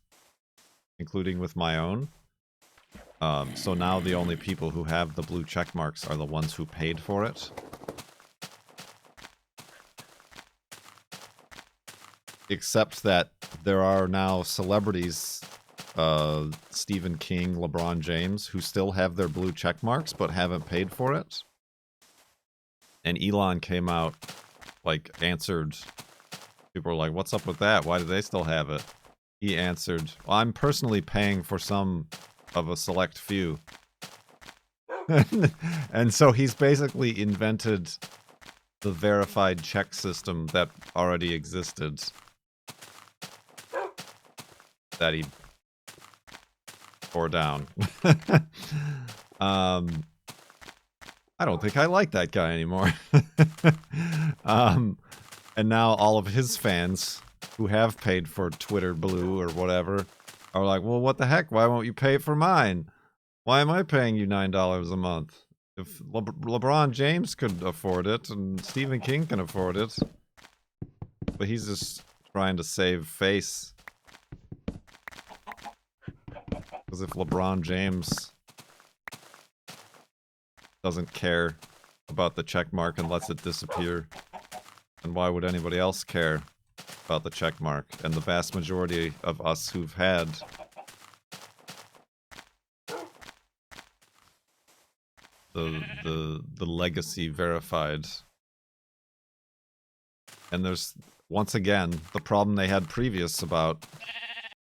including with my own. So now the only people who have the blue check marks are the ones who paid for it. Except that there are now celebrities, Stephen King, LeBron James, who still have their blue check marks but haven't paid for it. And Elon came out, like, answered. People were like, what's up with that? Why do they still have it? He answered, well, I'm personally paying for some of a select few. And so he's basically invented the verified check system that already existed. That he tore down. I don't think I like that guy anymore. And now all of his fans who have paid for Twitter Blue or whatever are like, well, what the heck? Why won't you pay for mine? Why am I paying you $9 a month? If LeBron James could afford it and Stephen King can afford it. But he's just trying to save face. Because if LeBron James doesn't care about the check mark and lets it disappear, then why would anybody else care about the check mark? And the vast majority of us who've had the legacy verified. And there's, once again, the problem they had previous about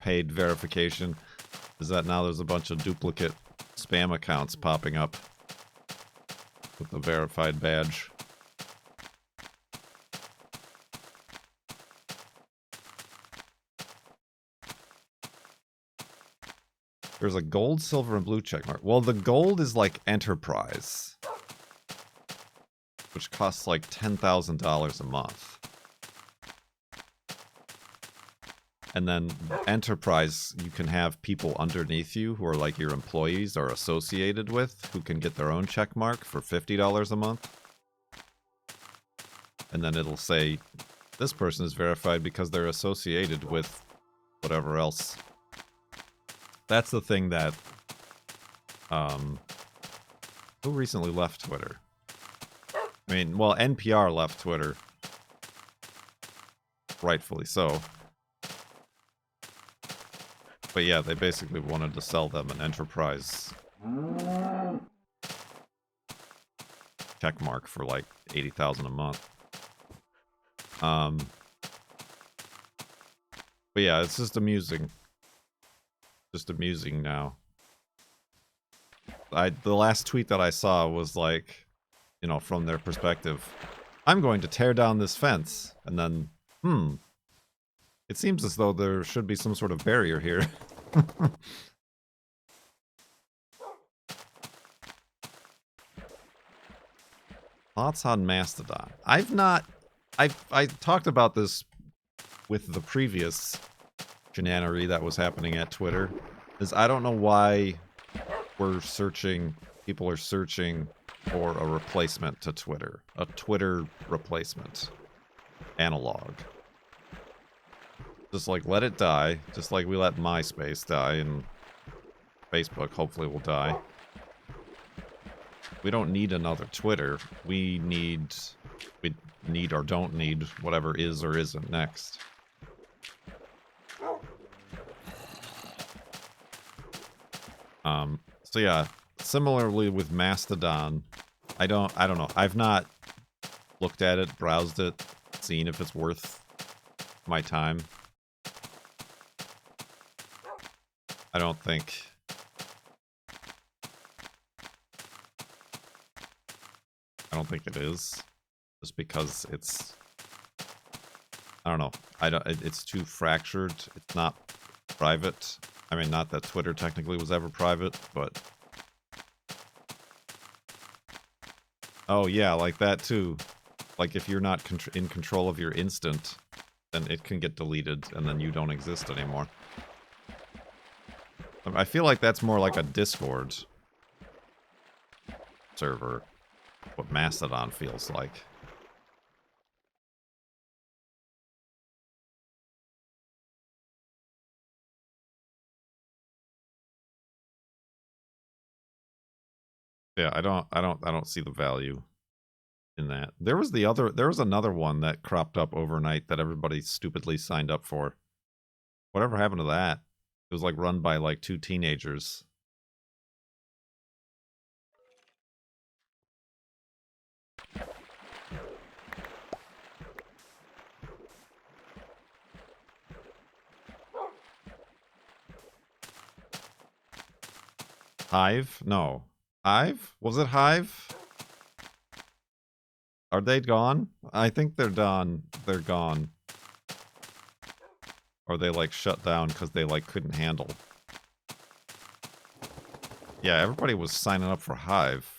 paid verification is that now there's a bunch of duplicate spam accounts popping up with the verified badge. There's a gold, silver, and blue check mark. Well, the gold is like Enterprise, which costs like $10,000 a month. And then Enterprise, you can have people underneath you who are like your employees or associated with, who can get their own check mark for $50 a month. And then it'll say, this person is verified because they're associated with whatever else. That's the thing that Who recently left Twitter? I mean, well, NPR left Twitter. Rightfully so. But yeah, they basically wanted to sell them an enterprise check mark for like $80,000 a month. But yeah, it's just amusing. Just amusing now. The last tweet that I saw was like, you know, from their perspective, I'm going to tear down this fence. And then, it seems as though there should be some sort of barrier here. Thoughts on Mastodon? I talked about this with the previous shenanery that was happening at Twitter, is I don't know why people are searching for a replacement to Twitter. A Twitter replacement. Analog. Just like let it die, just like we let MySpace die, and Facebook hopefully will die. We don't need another Twitter. We need or don't need whatever is or isn't next. So yeah, similarly with Mastodon, I don't know. I've not looked at it, browsed it, seen if it's worth my time. I don't think it is, just because it's, I don't know. It's too fractured. It's not private. I mean, not that Twitter technically was ever private, but oh yeah, like that too. Like if you're not in control of your instant, then it can get deleted and then you don't exist anymore. I feel like that's more like a Discord server, what Mastodon feels like. Yeah, I don't see the value in that. There was another one that cropped up overnight that everybody stupidly signed up for. Whatever happened to that? It was like run by like 2 teenagers. Hive? No. Hive? Was it Hive? Are they gone? I think they're done. They're gone. Or they like shut down because they like couldn't handle. Yeah, everybody was signing up for Hive.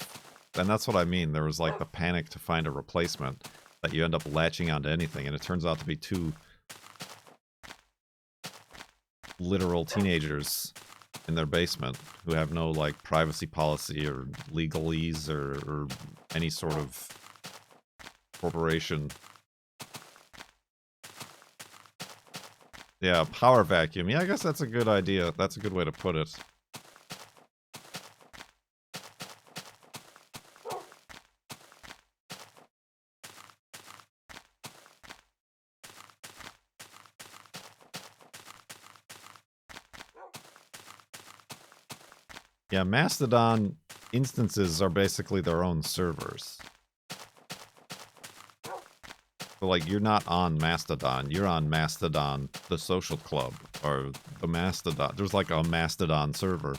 And that's what I mean. There was like the panic to find a replacement that you end up latching onto anything, and it turns out to be 2 literal teenagers in their basement who have no like privacy policy or legalese or any sort of corporation. Yeah, power vacuum. Yeah, I guess that's a good idea. That's a good way to put it. Yeah, Mastodon instances are basically their own servers. So, like, you're not on Mastodon. You're on Mastodon, the social club, or the Mastodon. There's like a Mastodon server.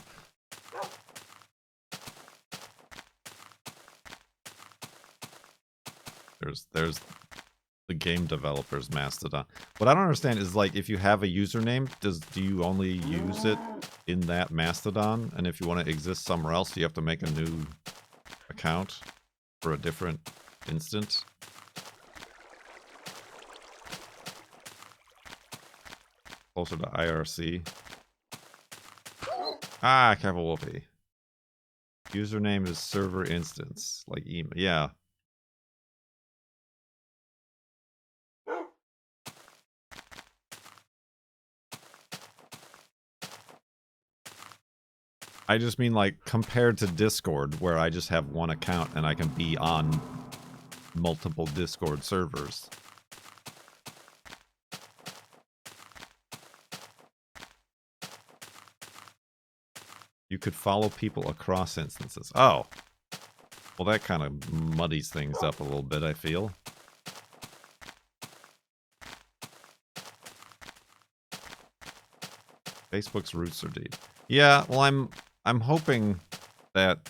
There's the game developers Mastodon. What I don't understand is, like, if you have a username, do you only use it in that Mastodon? And if you want to exist somewhere else, do you have to make a new account for a different instant? Closer to IRC. Ah, careful, Wolfie. Username is server instance, like email. Yeah. I just mean like compared to Discord, where I just have one account and I can be on multiple Discord servers. You could follow people across instances. Oh. Well, that kind of muddies things up a little bit, I feel. Facebook's roots are deep. Yeah, well, I'm hoping that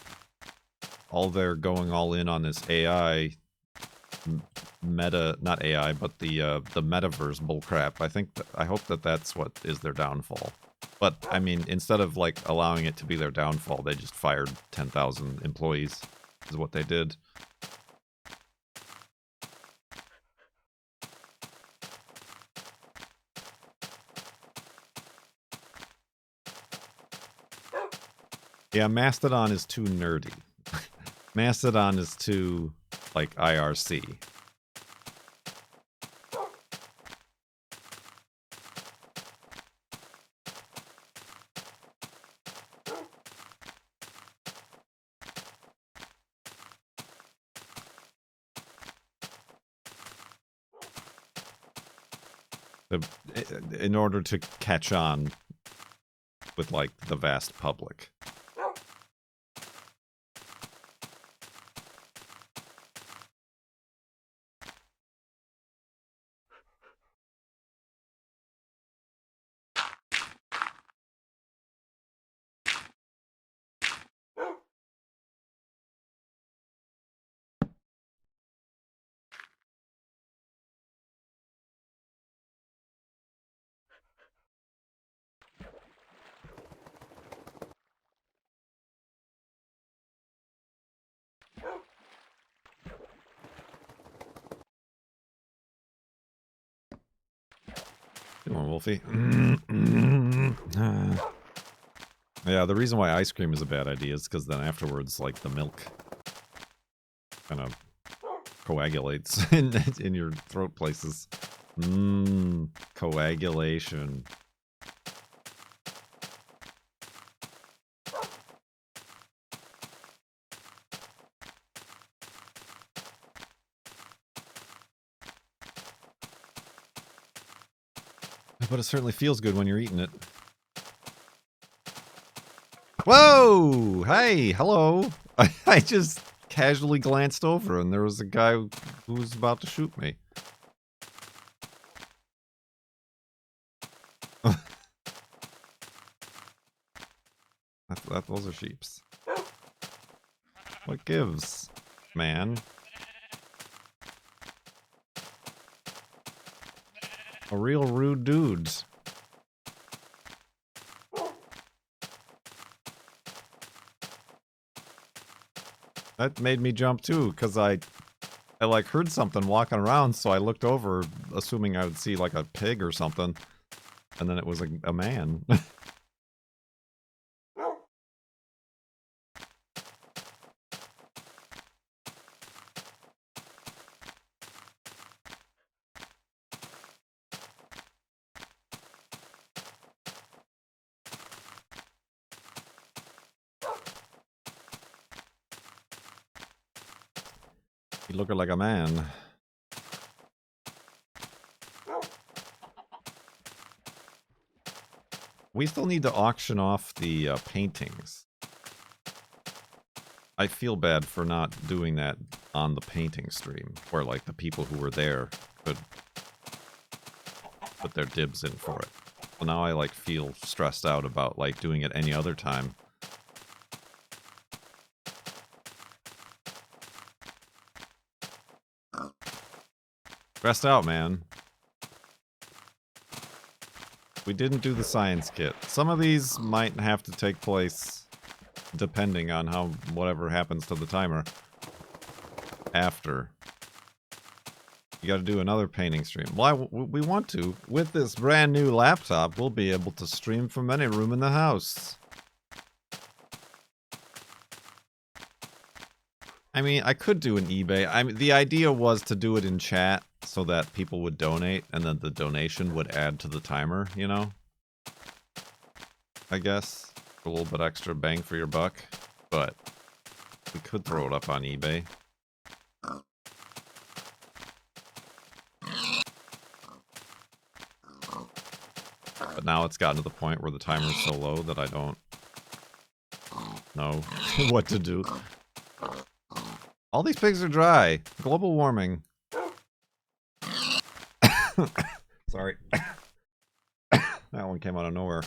they're going all in on this AI meta, not AI, but the metaverse bullcrap. I hope that that's what is their downfall. But I mean, instead of like allowing it to be their downfall, they just fired 10,000 employees. Is what they did. Yeah, Mastodon is too nerdy. Mastodon is too, like, IRC. In order to catch on with, like, the vast public. Come on, Wolfie. Yeah, the reason why ice cream is a bad idea is because then afterwards, like, the milk kind of coagulates in your throat places. Coagulation. But it certainly feels good when you're eating it. Whoa! Hey, hello! I just casually glanced over and there was a guy who was about to shoot me. Those are sheeps. What gives, man? A real rude dude. That made me jump too, because I like heard something walking around, so I looked over, assuming I would see like a pig or something, and then it was a man. He looked like a man. We still need to auction off the paintings. I feel bad for not doing that on the painting stream, where like the people who were there could put their dibs in for it. So now I like feel stressed out about like doing it any other time. Stressed out, man. We didn't do the science kit. Some of these might have to take place depending on how whatever happens to the timer after. You gotta do another painting stream. Well, we want to. With this brand new laptop, we'll be able to stream from any room in the house. I mean, I could do an eBay. I mean, the idea was to do it in chat so that people would donate, and then the donation would add to the timer, you know? I guess. A little bit extra bang for your buck, but we could throw it up on eBay. But now it's gotten to the point where the timer's so low that I don't know what to do. All these pigs are dry. Global warming. Sorry. That one came out of nowhere.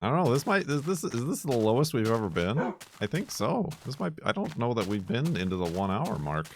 I don't know, is this the lowest we've ever been? I think so. This might be, I don't know that we've been into the 1 hour mark.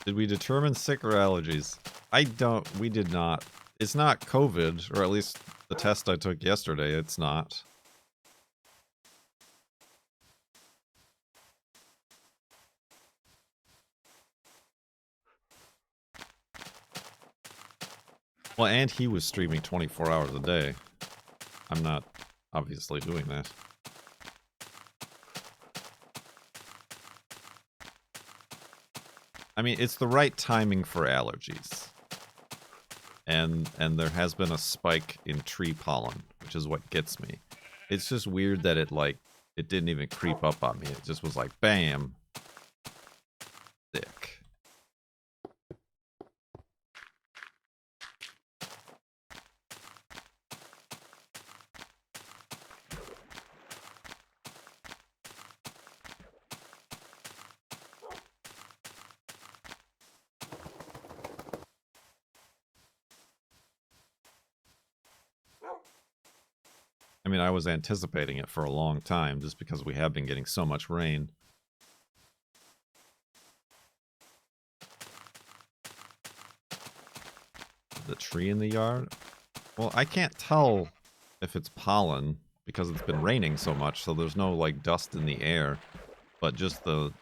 Did we determine sick or allergies? We did not. It's not COVID, or at least the test I took yesterday, it's not. Well, and he was streaming 24 hours a day. I'm not obviously doing that. I mean, it's the right timing for allergies. And there has been a spike in tree pollen, which is what gets me. It's just weird that it didn't even creep up on me. It just was like, bam. Sick. I mean, I was anticipating it for a long time just because we have been getting so much rain. The tree in the yard? Well, I can't tell if it's pollen because it's been raining so much, so there's no like dust in the air. But just the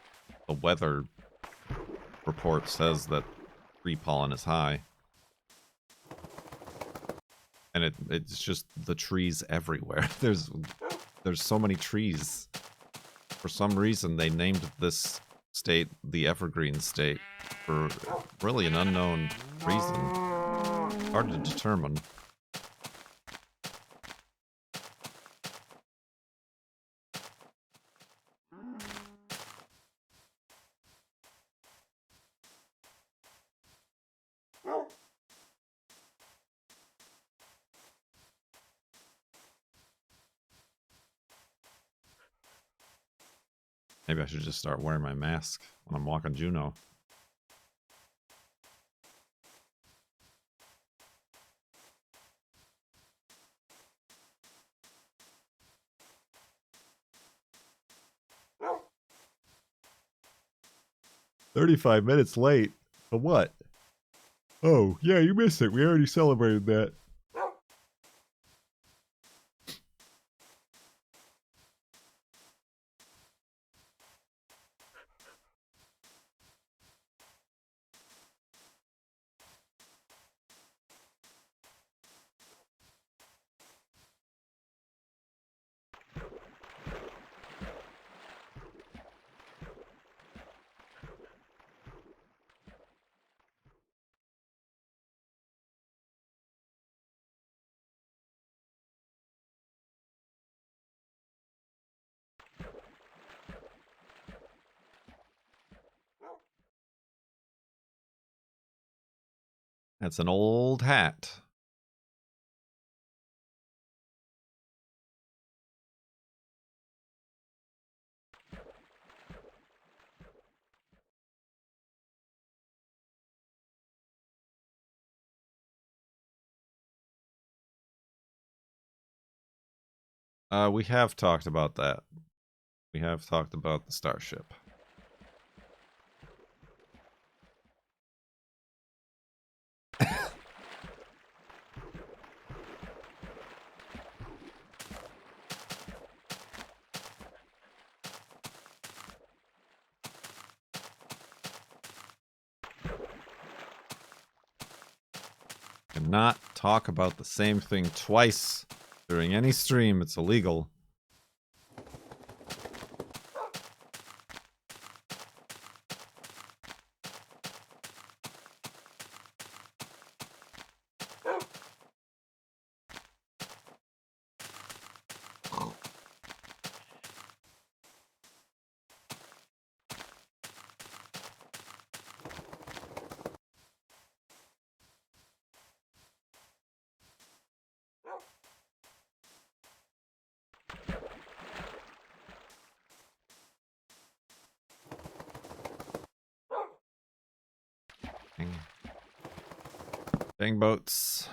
weather report says that tree pollen is high. And it's just the trees everywhere. There's so many trees. For some reason, they named this state the Evergreen State for really an unknown reason. Hard to determine. Maybe I should just start wearing my mask when I'm walking Juno. "35 minutes late? For what?" "Oh, yeah, you missed it. We already celebrated that." That's an old hat. We have talked about that. We have talked about the starship. Cannot talk about the same thing twice during any stream. It's illegal. Dang boats.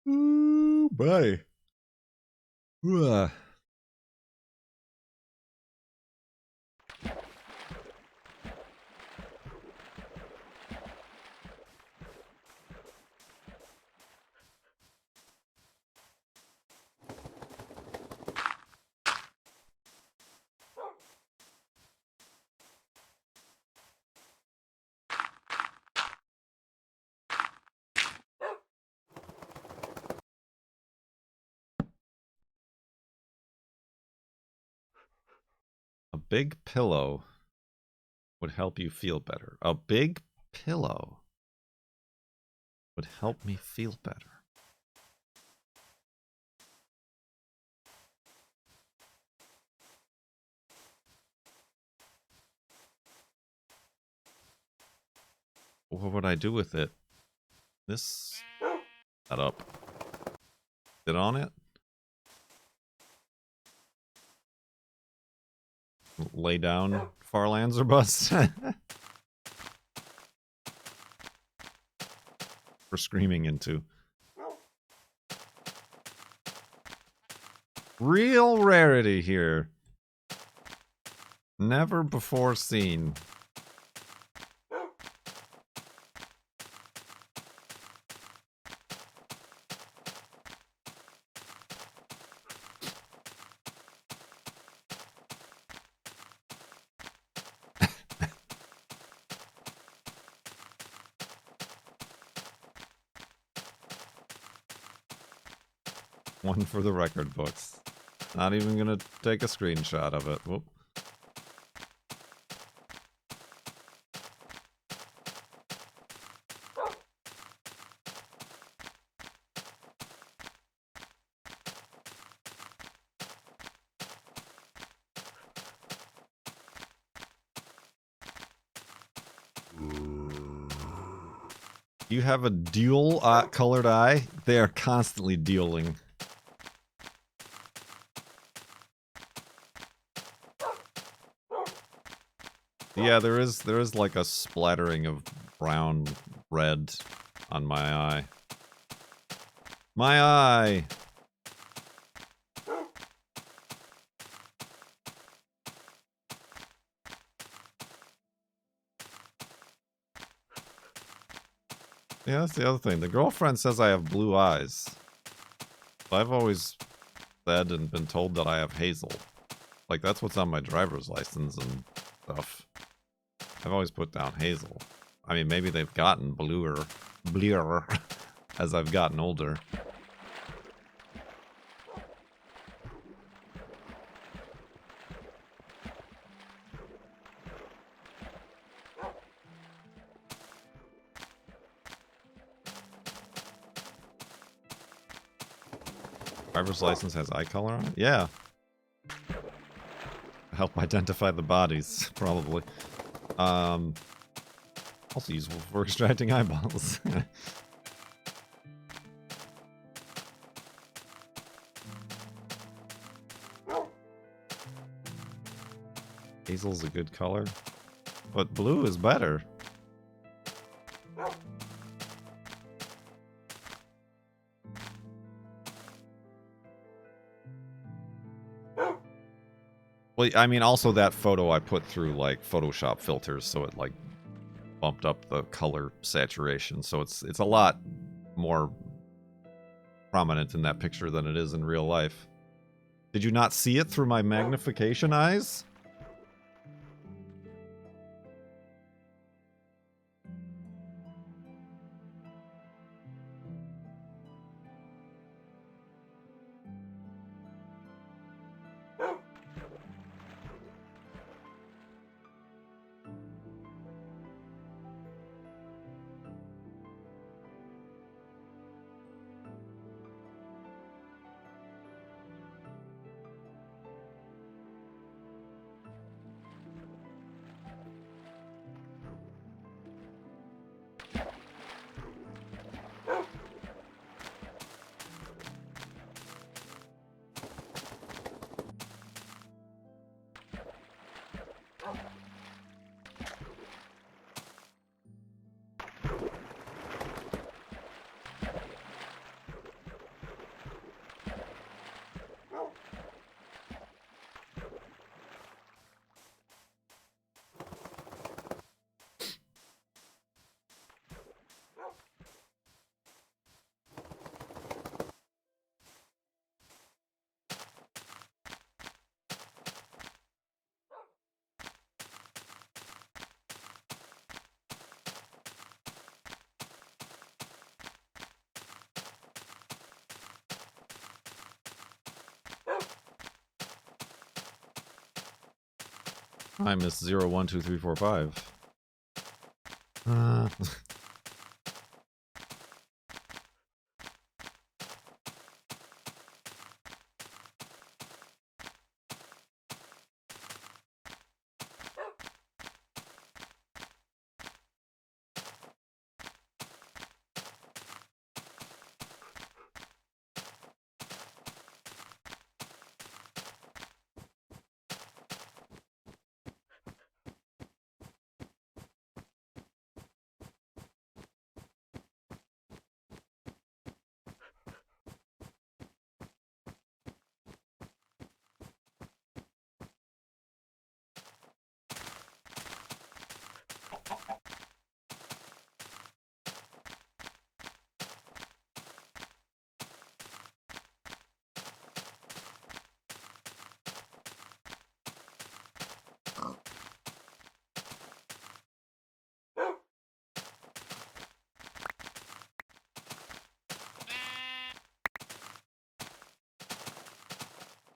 Ooh, buddy. Ooh. A big pillow would help you feel better. A big pillow would help me feel better. What would I do with it? This? That up. Sit on it? Lay down farlands or bust? For screaming into. Real rarity here. Never before seen. One for the record books. Not even gonna take a screenshot of it. Whoop. You have a dual colored eye? They are constantly dueling. Yeah, there is like a splattering of brown red on my eye. My eye! Yeah, that's the other thing. The girlfriend says I have blue eyes. But I've always said and been told that I have hazel. Like, that's what's on my driver's license and stuff. I've always put down hazel. I mean, maybe they've gotten bluer as I've gotten older. Driver's license has eye color on it? Yeah. Help identify the bodies, probably. Also useful for extracting eyeballs. Hazel's a good color, but blue is better. Well, I mean, also that photo I put through, like, Photoshop filters, so it, like, bumped up the color saturation. So it's a lot more prominent in that picture than it is in real life. Did you not see it through my magnification eyes? I missed 0, 1, 2, 3, 4, 5.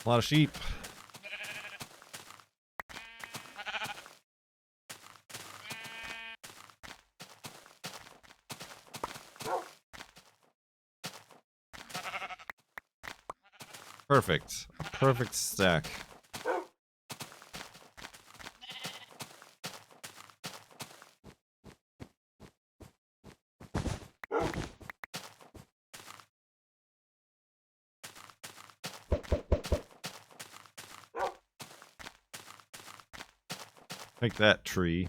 A lot of sheep. Perfect. A perfect stack. Take that, tree.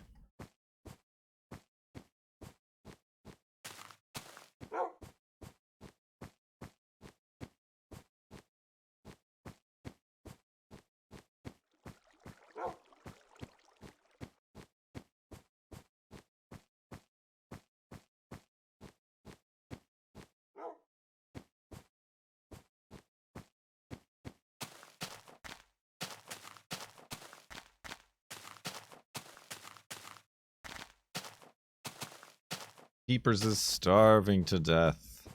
Keepers is starving to death.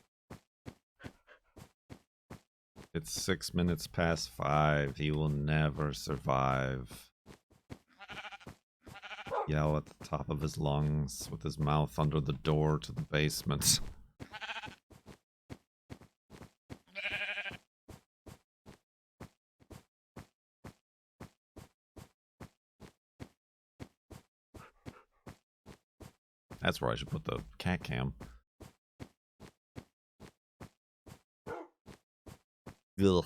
It's 6 minutes past 5. He will never survive. Yell at the top of his lungs with his mouth under the door to the basement. That's where I should put the cat cam. Ugh.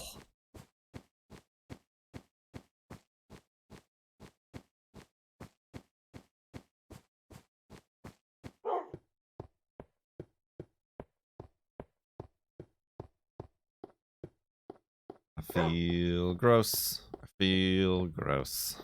I feel gross. I feel gross.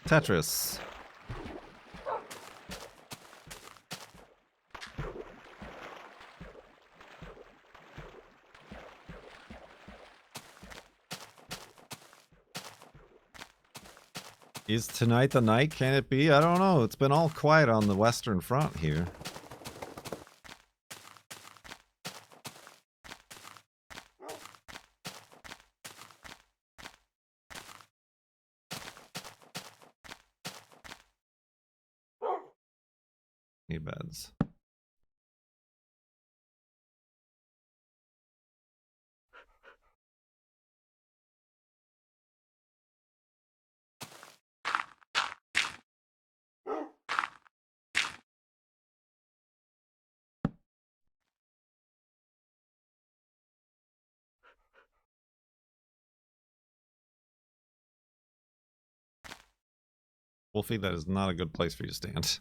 Tetris. Is tonight the night? Can it be? I don't know. It's been all quiet on the Western Front here. Knee beds. Wolfie, that is not a good place for you to stand.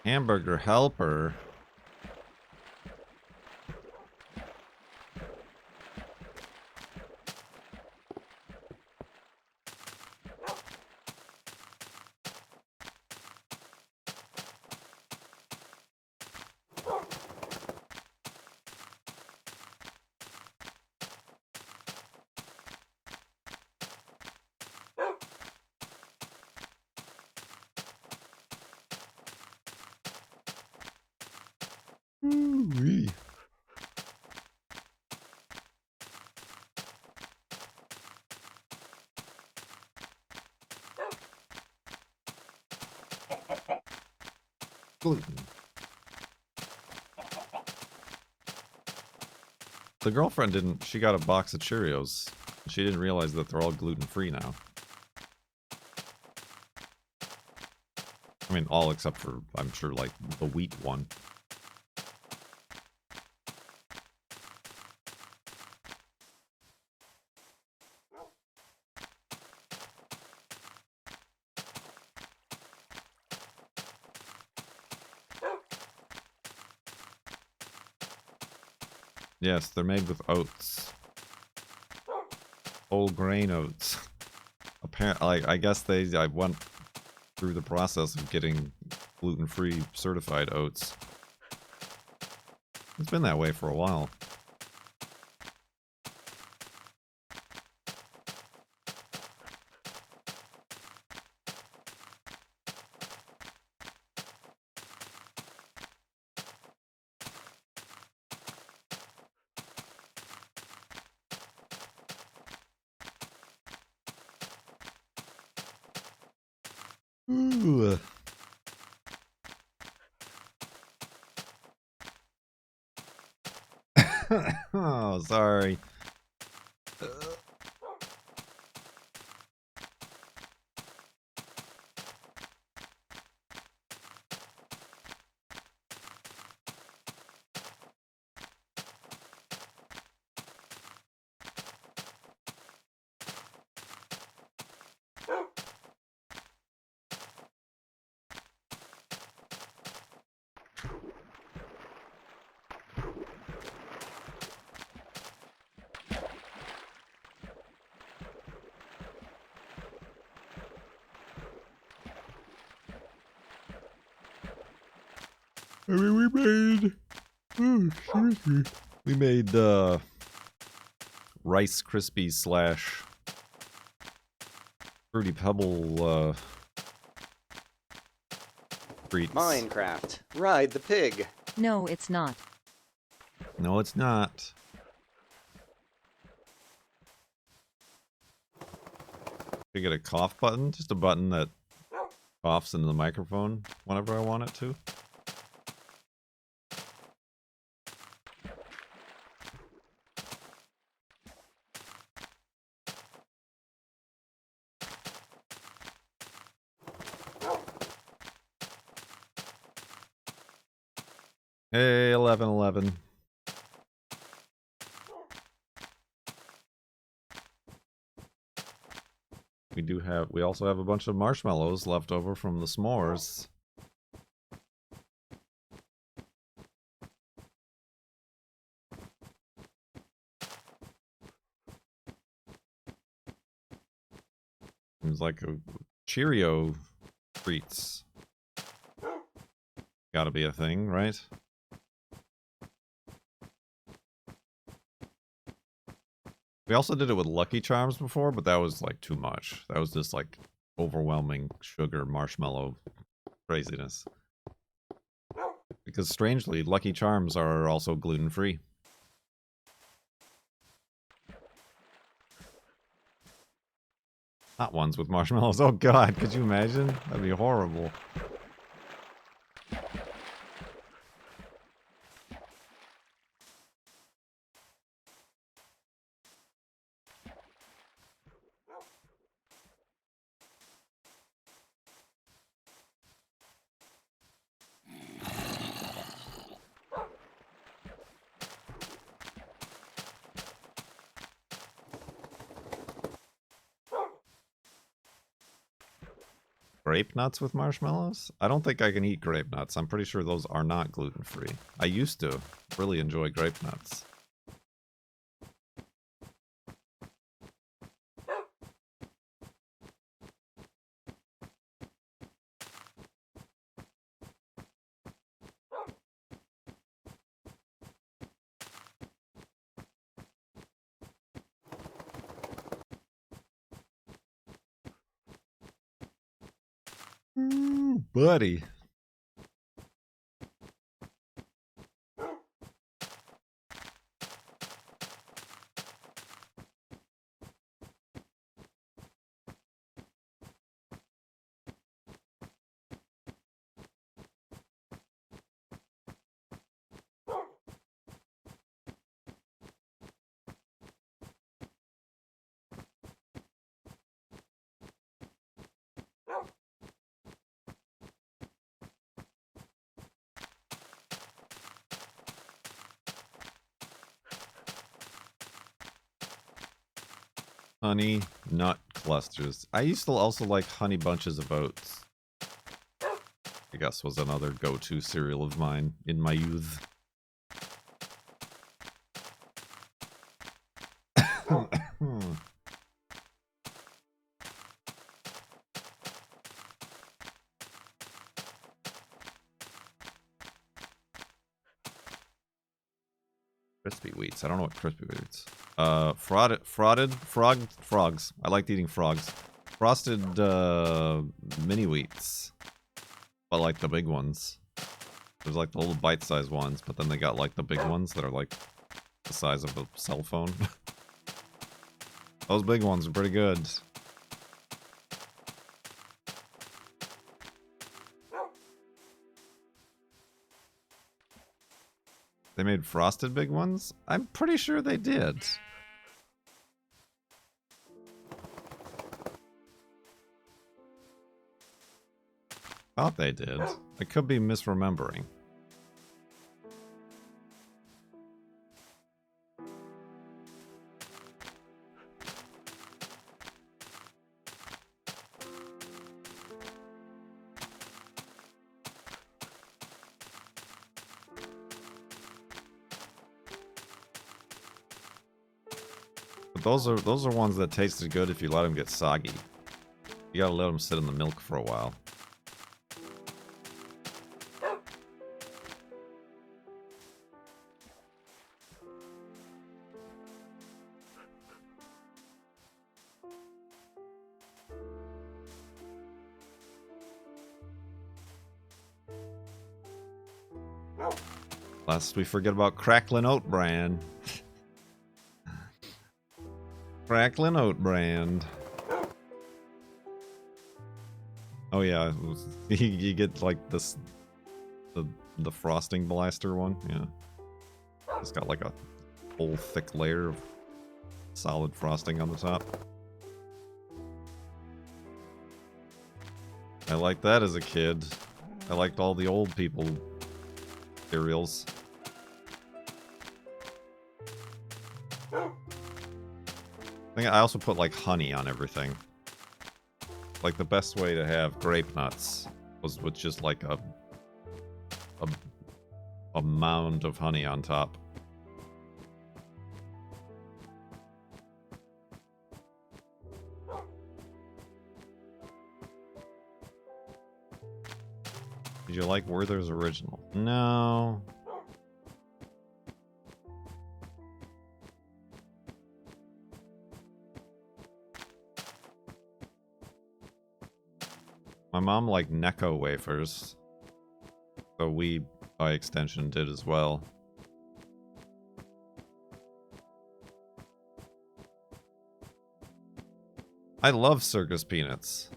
Hamburger helper. Ooh-wee. Gluten. The girlfriend didn't. She got a box of Cheerios. She didn't realize that they're all gluten-free now. I mean, all except for, I'm sure, like, the wheat one. Yes, they're made with oats. Whole grain oats. Apparently, I guess I went through the process of getting gluten-free certified oats. It's been that way for a while. Ooh. Oh, sorry. I mean, we made Rice Krispies slash Fruity Pebble treats. Minecraft. Ride the pig. No, it's not. No, it's not. You get a cough button, just a button that coughs into the microphone whenever I want it to. Hey, 1111. We also have a bunch of marshmallows left over from the s'mores. Seems like a Cheerio treats. Gotta be a thing, right? We also did it with Lucky Charms before, but that was like too much. That was just like overwhelming sugar marshmallow craziness. Because strangely, Lucky Charms are also gluten-free. Hot ones with marshmallows. Oh god, could you imagine? That'd be horrible. Grape nuts with marshmallows? I don't think I can eat grape nuts. I'm pretty sure those are not gluten-free. I used to really enjoy grape nuts. Ooh, buddy. Honey nut clusters. I used to also like honey bunches of oats. I guess was another go-to cereal of mine in my youth. Crispy wheats. I don't know what crispy wheats. Frogs. I liked eating frogs. Frosted mini wheats. But like the big ones. There's like the little bite-sized ones, but then they got like the big ones that are like the size of a cell phone. Those big ones are pretty good. They made frosted big ones? I'm pretty sure they did. Thought they did. I could be misremembering. But those are ones that tasted good if you let them get soggy. You gotta let them sit in the milk for a while. Lest we forget about Cracklin' Oat Bran. Cracklin' Oat Brand. Oh yeah, you get like this, the frosting blaster one. Yeah, it's got like a whole thick layer of solid frosting on the top. I liked that as a kid. I liked all the old people cereals. I think I also put like honey on everything. Like the best way to have grape nuts was with just like a mound of honey on top. Did you like Werther's Original? No. My mom liked Necco wafers, so we, by extension, did as well. I love Circus Peanuts.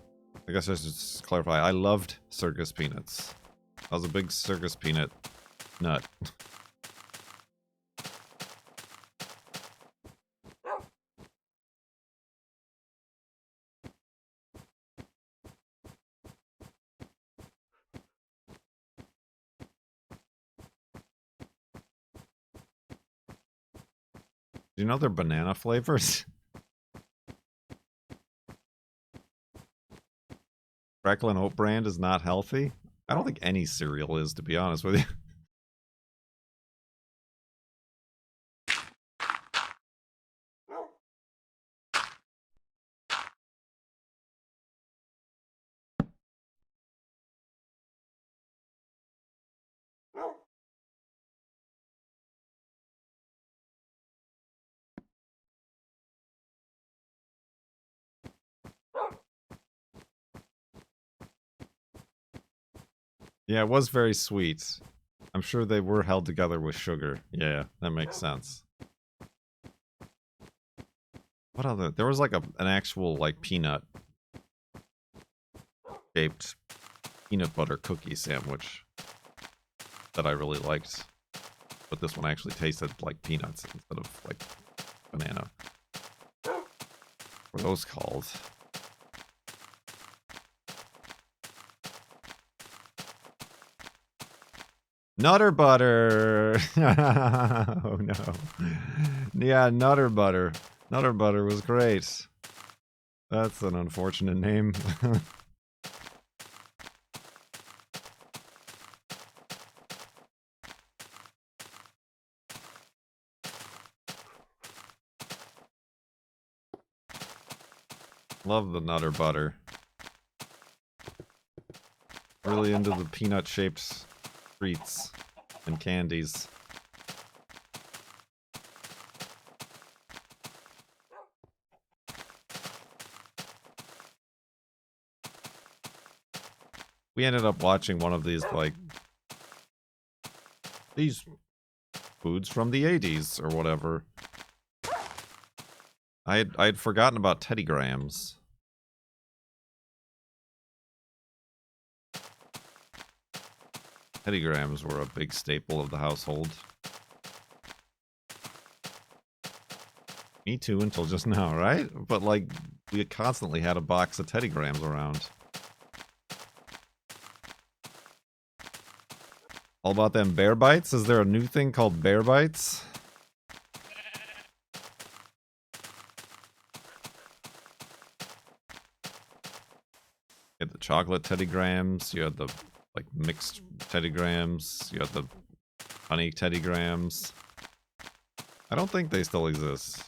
I guess I should just clarify. I loved Circus Peanuts. I was a big Circus Peanut nut. Do you know they're banana flavors? Cracklin' Oat Brand is not healthy? I don't think any cereal is, to be honest with you. Yeah, it was very sweet. I'm sure they were held together with sugar. Yeah, that makes sense. What other? There was like an actual like peanut shaped peanut butter cookie sandwich that I really liked. But this one actually tasted like peanuts instead of like banana. What were those called? Nutter butter. Oh no. Yeah, nutter butter. Nutter Butter was great. That's an unfortunate name. Love the Nutter Butter. Really into the peanut-shaped treats and candies. We ended up watching one of these, like, these foods from the 80s or whatever. I'd forgotten about Teddy Grahams. Teddy Grahams were a big staple of the household. Me too, until just now, right? But, like, we constantly had a box of Teddy Grahams around. All about them bear bites? Is there a new thing called bear bites? You had the chocolate Teddy Grahams, you had the, like, mixed Teddy Grahams, you had the honey Teddy Grahams. I don't think they still exist.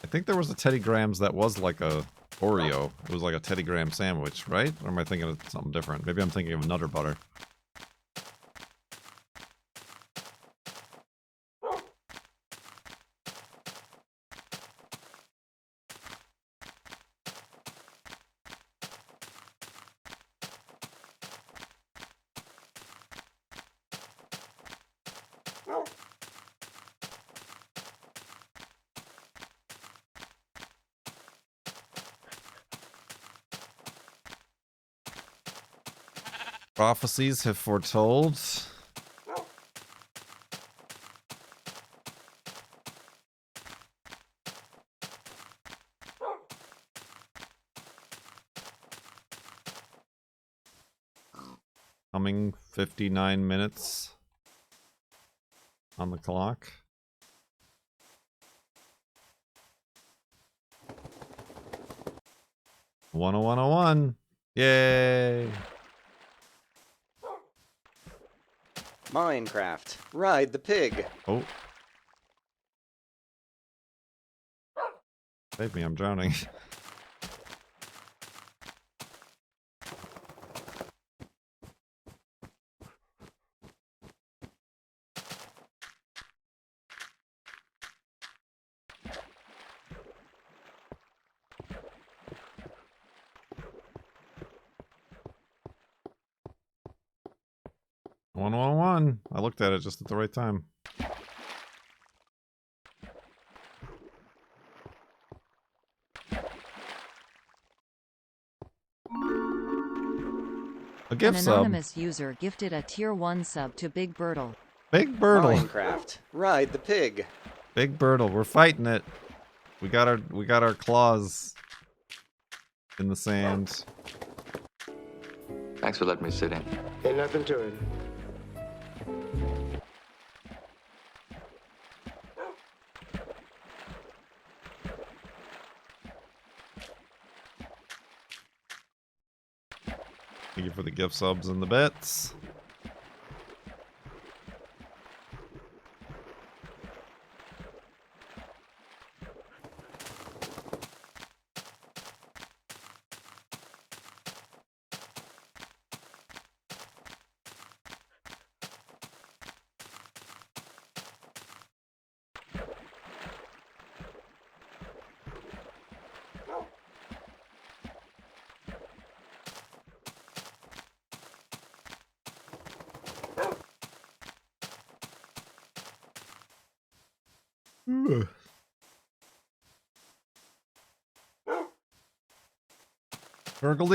I think there was a Teddy Grahams that was like a Oreo. It was like a Teddy Graham sandwich, right? Or am I thinking of something different? Maybe I'm thinking of Nutter Butter. Prophecies have foretold. Coming 59 minutes on the clock. One. Yay! Minecraft. Ride the pig. Oh. Save me, I'm drowning. One. I looked at it just at the right time. A gift An sub. anonymous user gifted a tier 1 sub to Big Birdle. Big Birdle. Minecraft. Ride the pig. Big Birdle. We're fighting it. We got our claws in the sand. Thanks for letting me sit in. Ain't nothing to it. Thank you for the gift subs and the bits.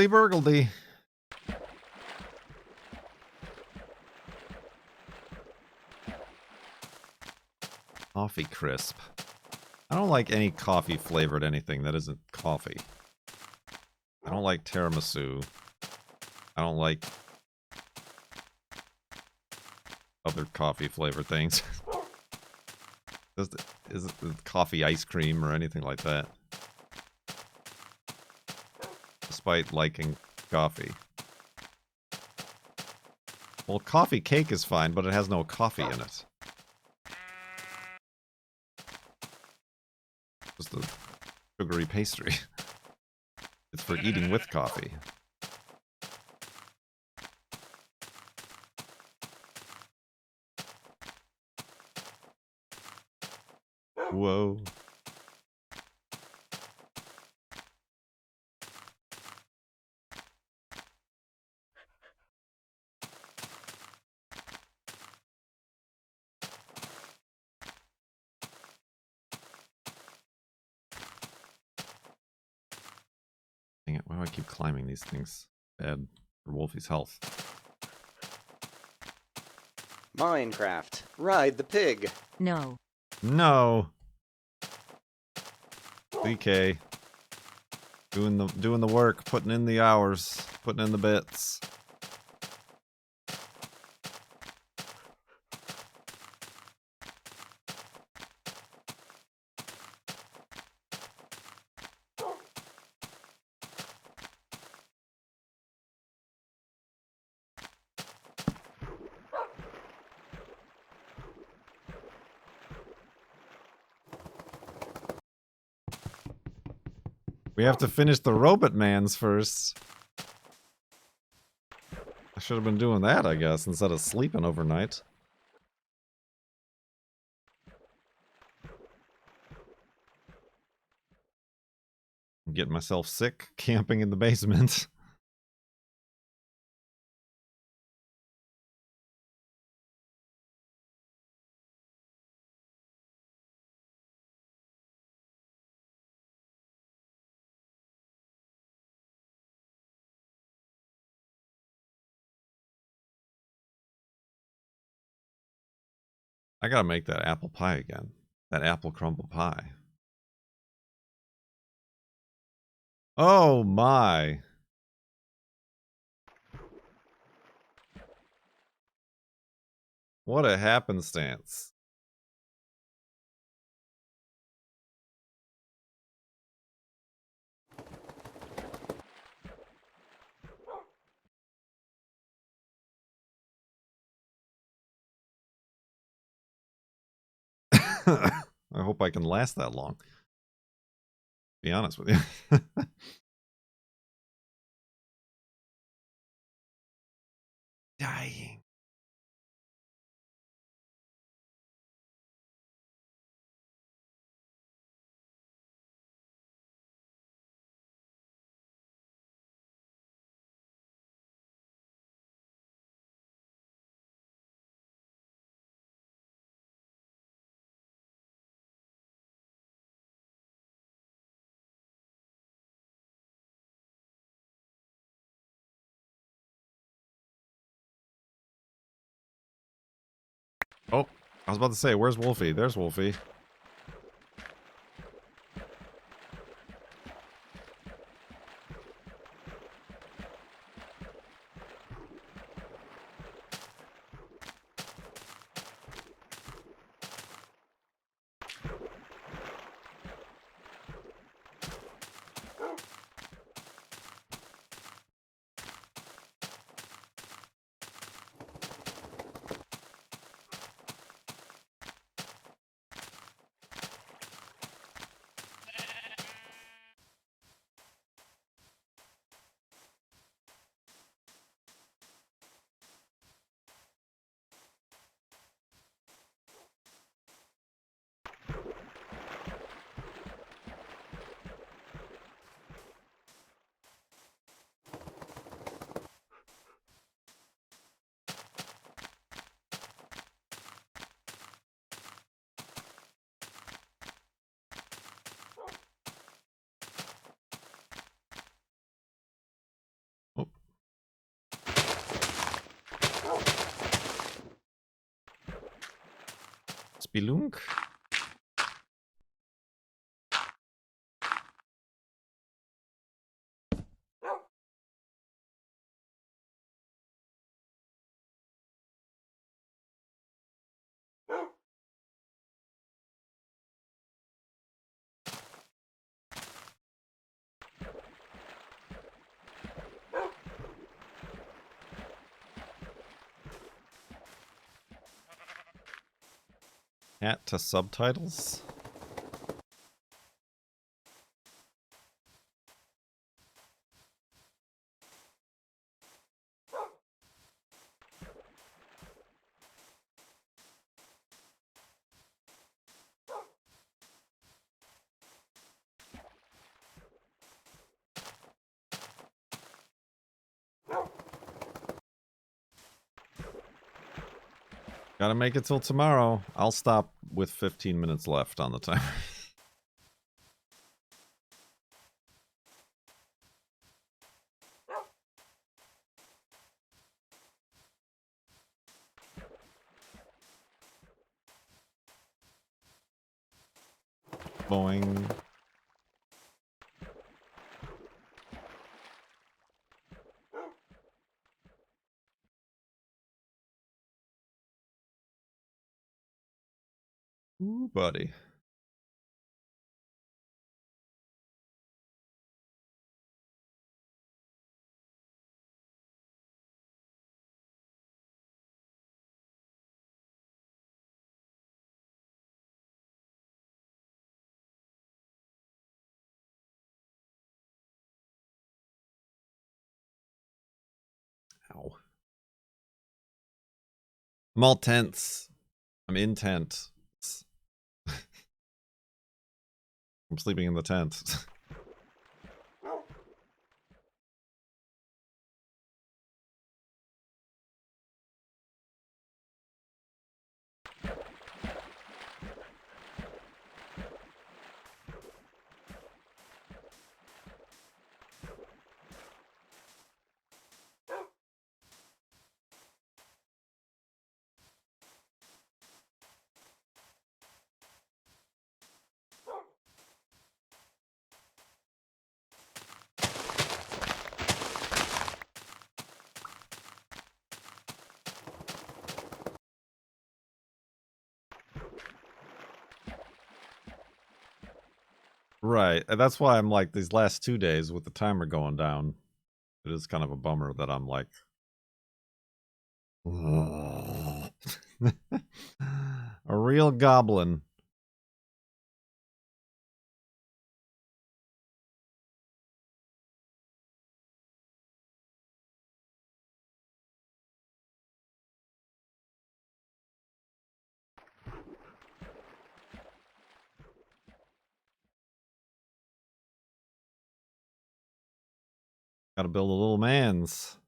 Burgledy. Coffee crisp. I don't like any coffee flavored anything that isn't coffee. I don't like tiramisu. I don't like other coffee flavored things. Is it coffee ice cream or anything like that? Despite liking coffee. Well, coffee cake is fine, but it has no coffee in it. Just a sugary pastry. It's for eating with coffee. Whoa. Dang it, why do I keep climbing these things? Bad for Wolfie's health. Minecraft. Ride the pig. No. No. DK. Doing the work, putting in the hours, putting in the bits. We have to finish the robot mans first. I should have been doing that, I guess, instead of sleeping overnight. I'm getting myself sick camping in the basement. I gotta make that apple pie again. That apple crumble pie. Oh my. What a happenstance. I hope I can last that long. Be honest with you. Dying. Oh, I was about to say, where's Wolfie? There's Wolfie. Oh. Spelunk. Hat to subtitles. Gotta make it till tomorrow. I'll stop with 15 minutes left on the timer. Boing. Ooh, buddy. Ow. I'm all tense. I'm in tent. I'm sleeping in the tent. Right. And that's why I'm like these last 2 days with the timer going down. It is kind of a bummer that I'm like a real goblin. Gotta build a little man's.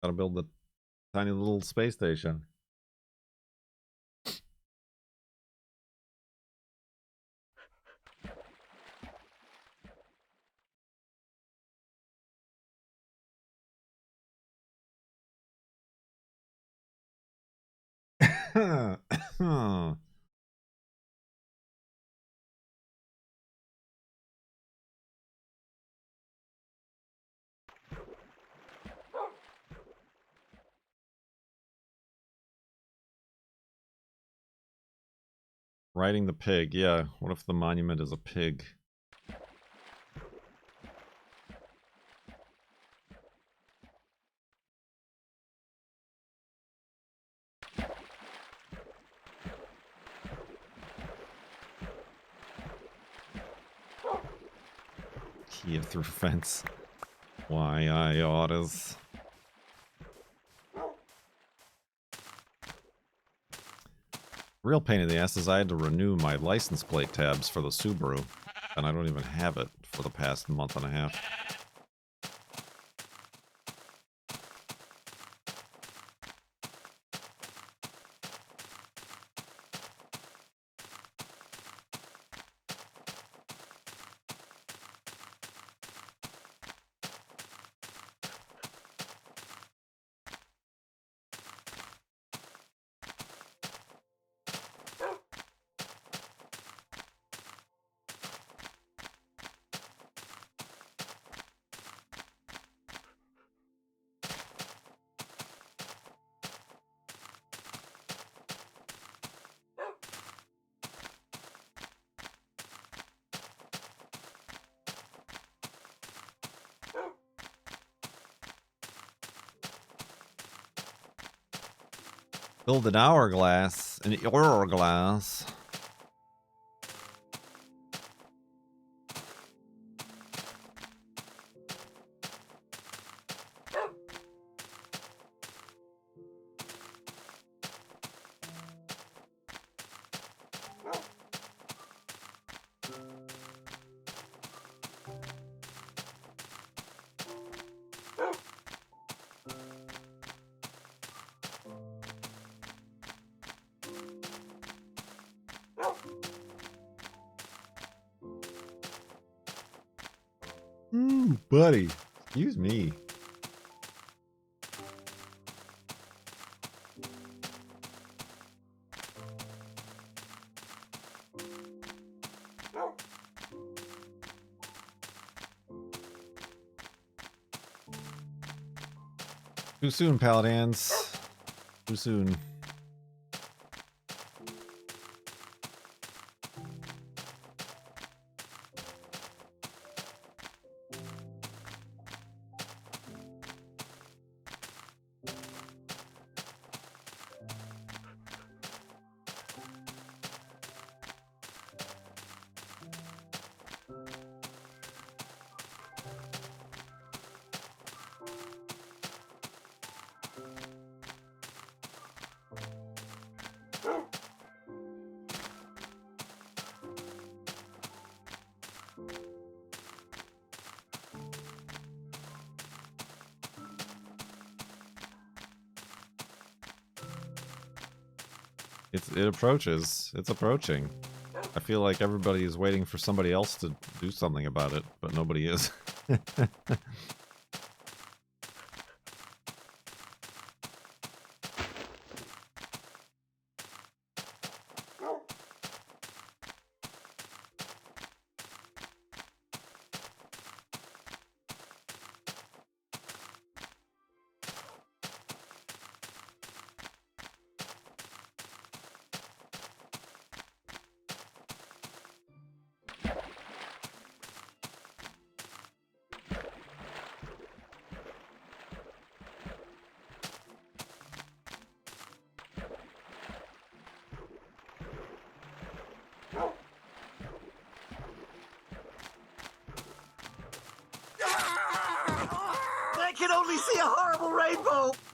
Gotta build the tiny little space station. Riding the pig. Yeah, what if the monument is a pig? Kia through fence. Why I orders. Real pain in the ass is I had to renew my license plate tabs for the Subaru, and I don't even have it for the past month and a half. Build an hourglass. An hourglass. Buddy. Excuse me. Too soon, Paladins. Too soon. It approaches. It's approaching. I feel like everybody is waiting for somebody else to do something about it, but nobody is.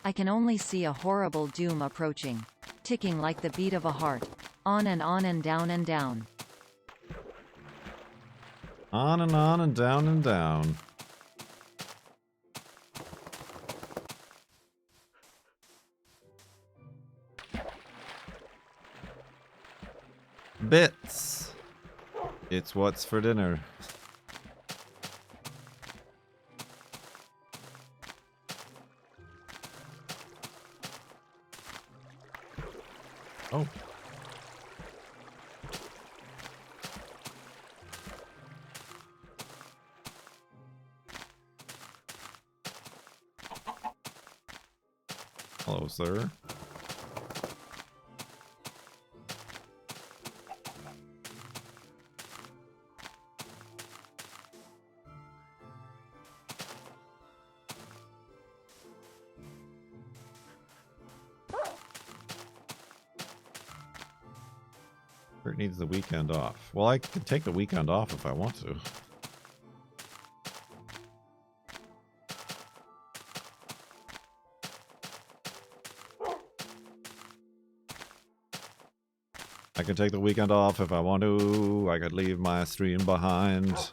I can only see a horrible doom approaching. Ticking like the beat of a heart. On and down and down. On and down and down. Bits. It's what's for dinner. Oh. Hello, sir. Kurt needs the weekend off. Well, I could take the weekend off if I want to. I could take the weekend off if I want to. I could leave my stream behind.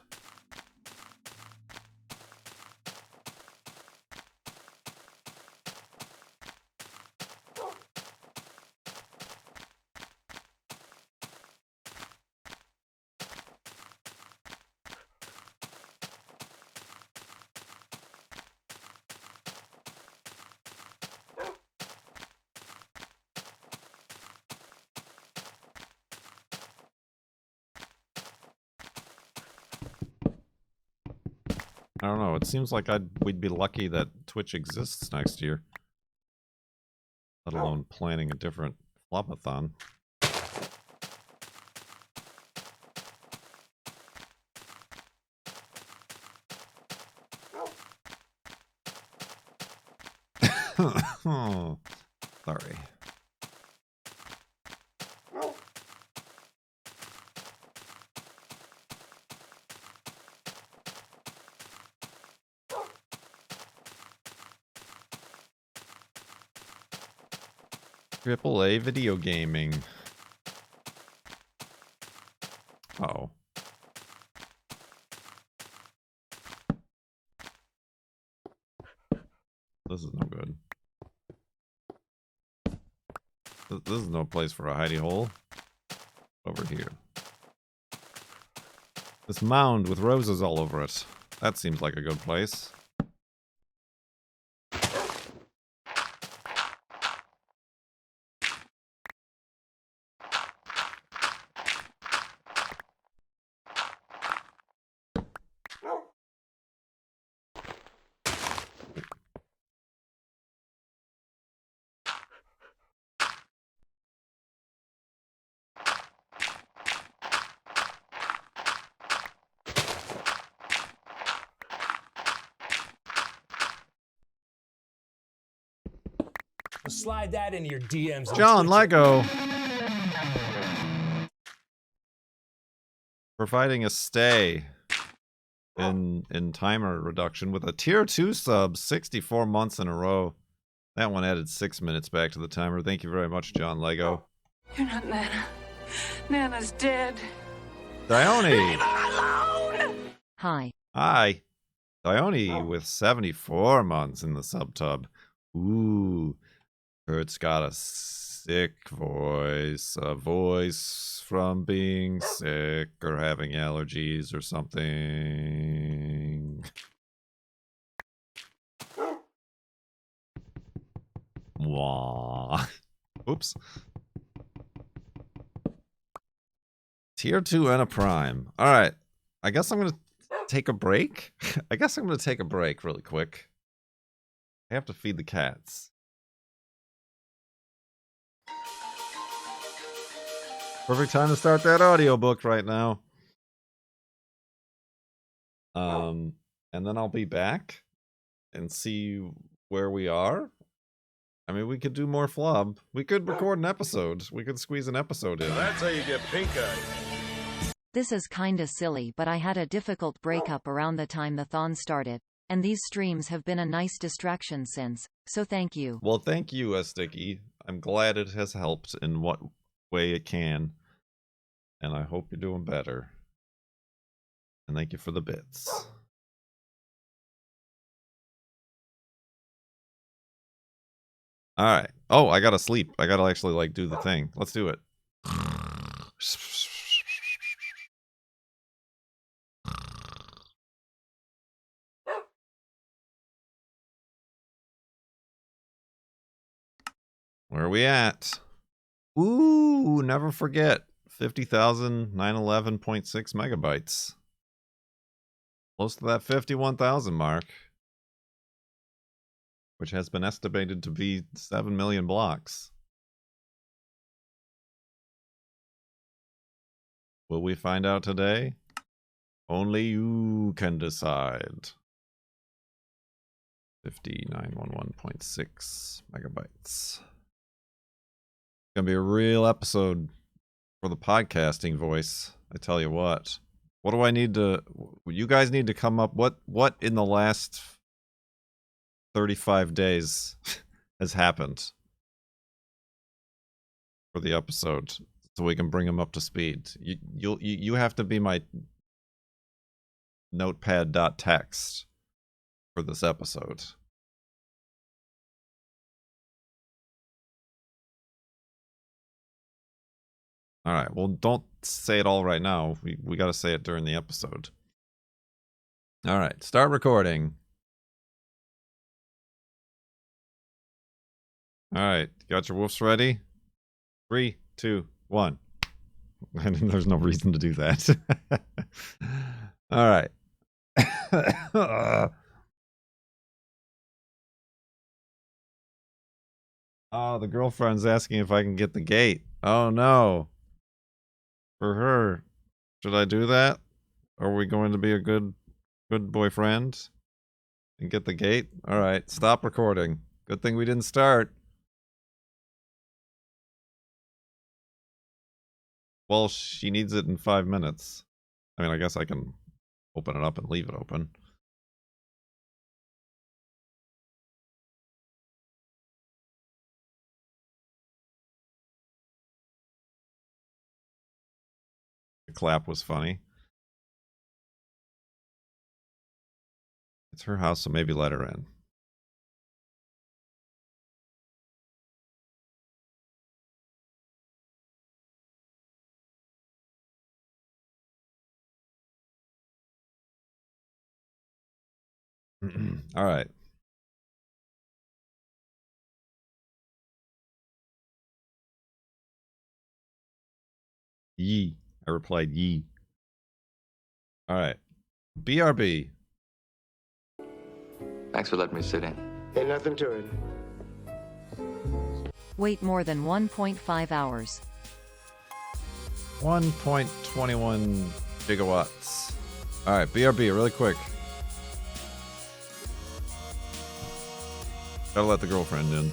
I don't know. It seems like we'd be lucky that Twitch exists next year. Let alone planning a different Flabathon. Sorry. AAA video gaming. Uh-oh. This is no good. This is no place for a hidey hole. Over here. This mound with roses all over it. That seems like a good place. Slide that into your DMs. John Lego providing a stay in timer reduction with a tier 2 sub 64 months in a row. That one added 6 minutes back to the timer. Thank you very much, John Lego. You're not Nana. Nana's dead. Dione. Hi. Hi. Dione with 74 months in the subtub. Ooh. Kurt's got a sick voice. A voice from being sick or having allergies or something. Wah. Oops. Tier 2 and a prime. Alright. I guess I'm going to take a break. I guess I'm going to take a break really quick. I have to feed the cats. Perfect time to start that audiobook right now. And then I'll be back and see where we are. I mean, we could do more FLoB. We could record an episode. We could squeeze an episode in. That's how you get pink eye. This is kinda silly, but I had a difficult breakup around the time the thon started, and these streams have been a nice distraction since, so thank you. Well, thank you, Sticky. I'm glad it has helped in what way it can. And I hope you're doing better. And thank you for the bits. Alright. Oh, I gotta sleep. I gotta actually, like, do the thing. Let's do it. Where are we at? Ooh, never forget. 50,911.6 megabytes. Close to that 51,000 mark. Which has been estimated to be 7 million blocks. Will we find out today? Only you can decide. 50911.6 megabytes. Gonna be a real episode for the podcasting voice. I tell you what. What do I need to... You guys need to come up... What in the last 35 days has happened for the episode so we can bring them up to speed? You have to be my notepad.txt for this episode. All right. Well, don't say it all right now. We got to say it during the episode. All right. Start recording. All right. Got your woofs ready? 3, 2, 1. And there's no reason to do that. All right. Oh, the girlfriend's asking if I can get the gate. Oh, no. For her. Should I do that? Are we going to be a good boyfriend and get the gate? All right, stop recording. Good thing we didn't start. Well, she needs it in 5 minutes. I mean, I guess I can open it up and leave it open. The clap was funny. It's her house, so maybe let her in. All right. Yee. I replied yee. All right. BRB. Thanks for letting me sit in. Ain't nothing to it. Wait more than 1.5 hours. 1.21 gigawatts. All right, BRB, really quick. Gotta let the girlfriend in.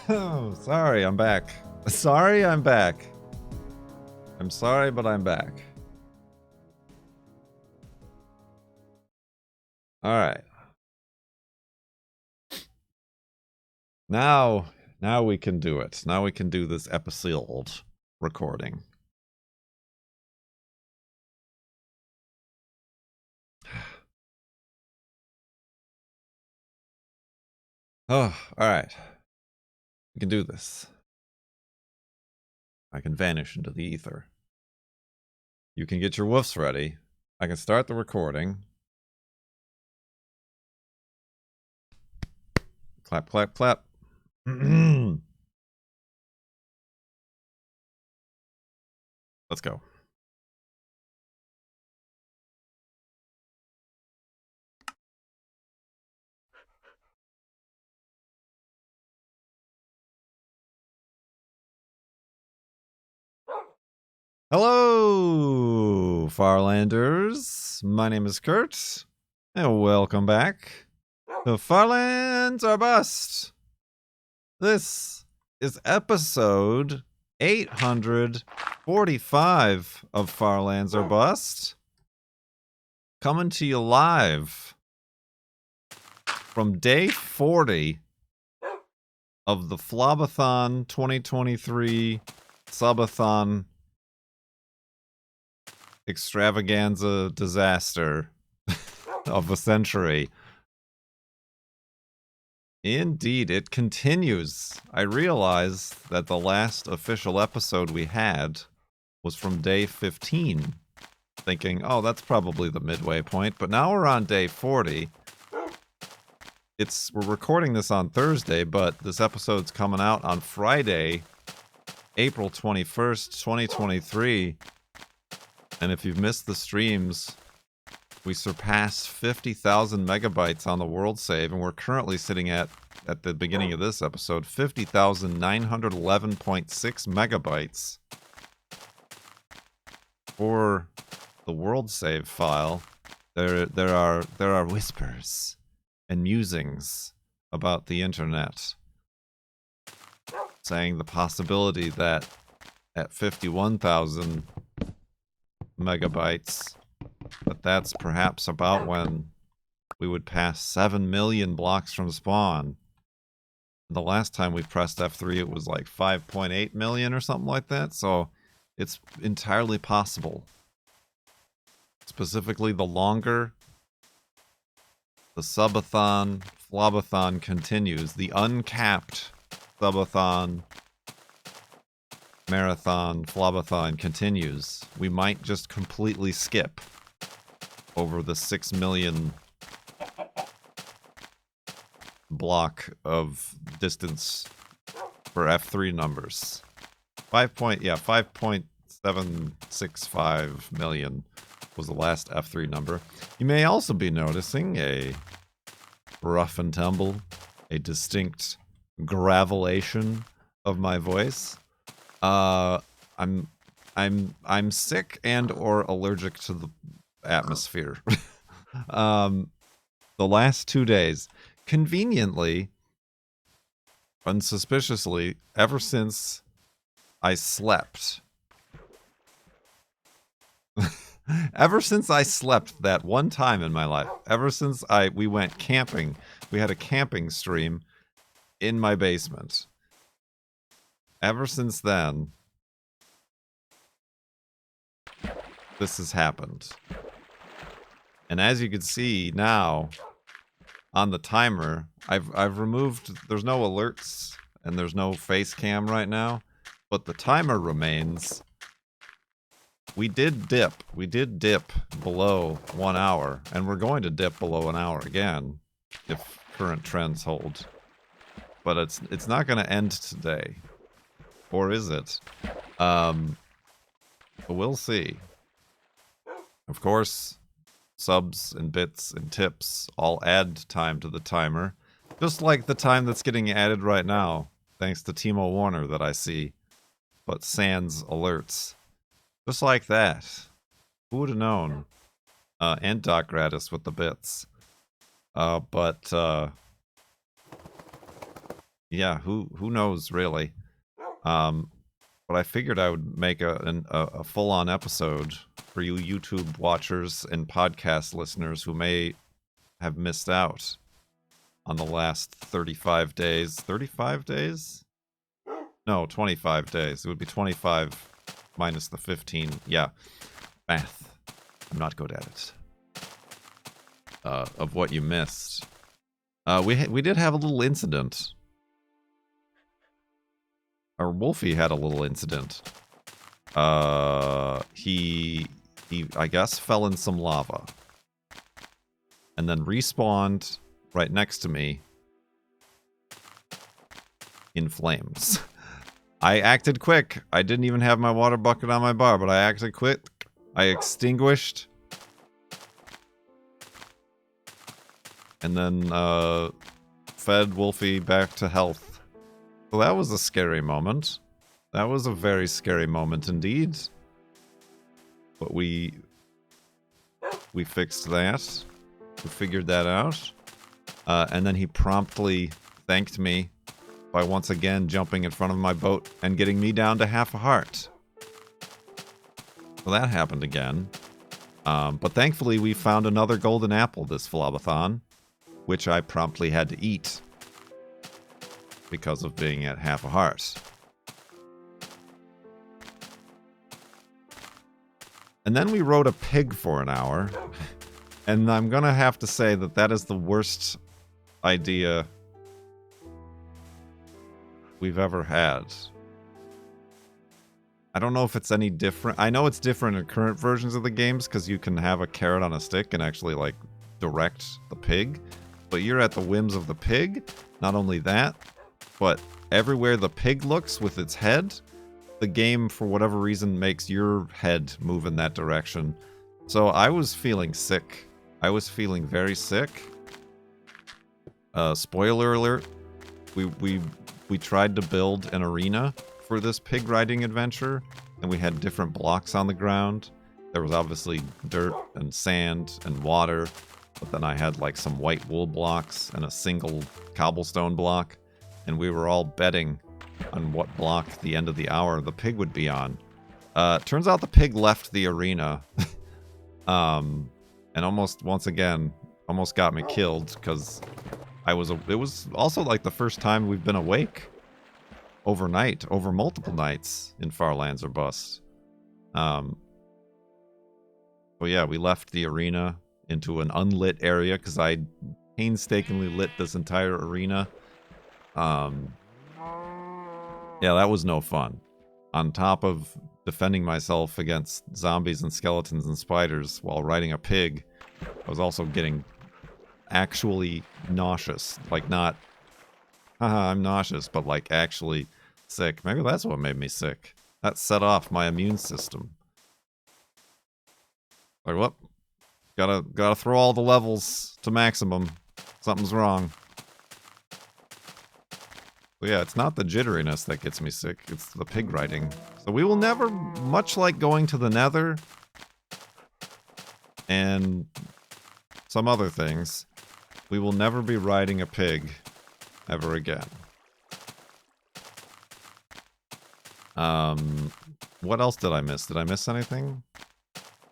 Oh, sorry, I'm back. Sorry, I'm back. I'm sorry, but I'm back. Alright. Now we can do it. Now we can do this episode recording. Oh, alright. We can do this. I can vanish into the ether. You can get your woofs ready. I can start the recording. Clap, clap, clap. Let's go. Hello, Farlanders. My name is Kurt, and welcome back to Farlands or Bust. This is episode 845 of Farlands or Bust, coming to you live from day 40 of the Flabathon 2023 Sub-a-thon extravaganza disaster of a century. Indeed, it continues. I realize that the last official episode we had was from day 15, thinking, oh, that's probably the midway point, but now we're on day 40. We're recording this on Thursday, but this episode's coming out on Friday, April 21st, 2023. And if you've missed the streams, we surpassed 50,000 megabytes on the world save, and we're currently sitting at the beginning of this episode, 50,911.6 megabytes for the world save file. There are whispers and musings about the internet, saying the possibility that at 51,000 megabytes, but that's perhaps about when we would pass 7 million blocks from spawn. The last time we pressed F3 it was like 5.8 million or something like that, so it's entirely possible. Specifically, the longer the Sub-a-thon, Flabathon continues, the uncapped Sub-a-thon, Marathon, Flabathon continues, we might just completely skip over the 6 million block of distance for F3 numbers. 5.765 million was the last F3 number. You may also be noticing a rough and tumble, a distinct gravelation of my voice. I'm sick and or allergic to the atmosphere. The last 2 days, conveniently, unsuspiciously, ever since I slept. Ever since I slept that one time in my life, ever since we went camping, we had a camping stream in my basement. Ever since then, this has happened. And as you can see now on the timer, I've removed, there's no alerts and there's no face cam right now, but the timer remains. We did dip below 1 hour, and we're going to dip below an hour again if current trends hold. But it's not going to end today. Or is it? But we'll see. Of course, subs and bits and tips all add time to the timer. Just like the time that's getting added right now, thanks to Timo Warner that I see. But sans alerts. Just like that. Who would have known? And Doc Gratis with the bits. yeah, who knows really? But I figured I would make a full-on episode for you YouTube watchers and podcast listeners who may have missed out on the last 35 days. 35 days? No, 25 days. It would be 25 minus the 15. Yeah, math. I'm not good at it. Of what you missed. We did have a little incident. Or Wolfie had a little incident. He I guess fell in some lava. And then respawned right next to me in flames. I acted quick. I didn't even have my water bucket on my bar, but I acted quick. I extinguished. And then fed Wolfie back to health. So that was a scary moment. That was a very scary moment indeed. But we fixed that. We figured that out. And then he promptly thanked me by once again jumping in front of my boat and getting me down to half a heart. So that happened again. But thankfully we found another golden apple this Flabathon, which I promptly had to eat because of being at half a heart. And then we rode a pig for an hour. And I'm gonna have to say that that is the worst idea we've ever had. I don't know if it's any different. I know it's different in current versions of the games because you can have a carrot on a stick and actually like direct the pig. But you're at the whims of the pig. Not only that, but everywhere the pig looks with its head, the game for whatever reason makes your head move in that direction. So I was feeling sick. I was feeling very sick. Spoiler alert, we tried to build an arena for this pig riding adventure, and we had different blocks on the ground. There was obviously dirt and sand and water, but then I had like some white wool blocks and a single cobblestone block, and we were all betting on what block the end of the hour the pig would be on. Turns out the pig left the arena. And almost, once again, almost got me killed because it was also like the first time we've been awake overnight, over multiple nights in Farlands or Bust. So yeah, we left the arena into an unlit area because I painstakingly lit this entire arena. Yeah, that was no fun. On top of defending myself against zombies and skeletons and spiders while riding a pig, I was also getting actually nauseous. Like not, haha, I'm nauseous, but like actually sick. Maybe that's what made me sick. That set off my immune system. Like, whoop. Gotta throw all the levels to maximum. Something's wrong. But yeah, it's not the jitteriness that gets me sick, it's the pig riding. So we will never, much like going to the Nether and some other things, we will never be riding a pig ever again. What else did I miss? Did I miss anything?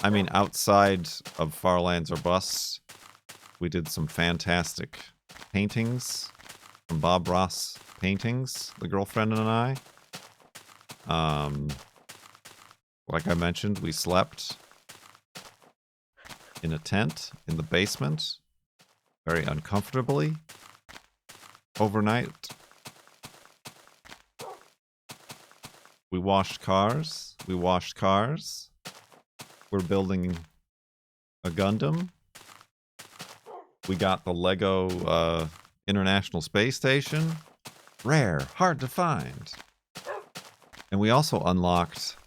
I mean, outside of Farlands or Bust, we did some fantastic paintings from Bob Ross Paintings, the girlfriend and I. Like I mentioned, we slept in a tent in the basement, very uncomfortably, overnight. We washed cars. We're building a Gundam. We got the Lego International Space Station. Rare, hard to find. And we also unlocked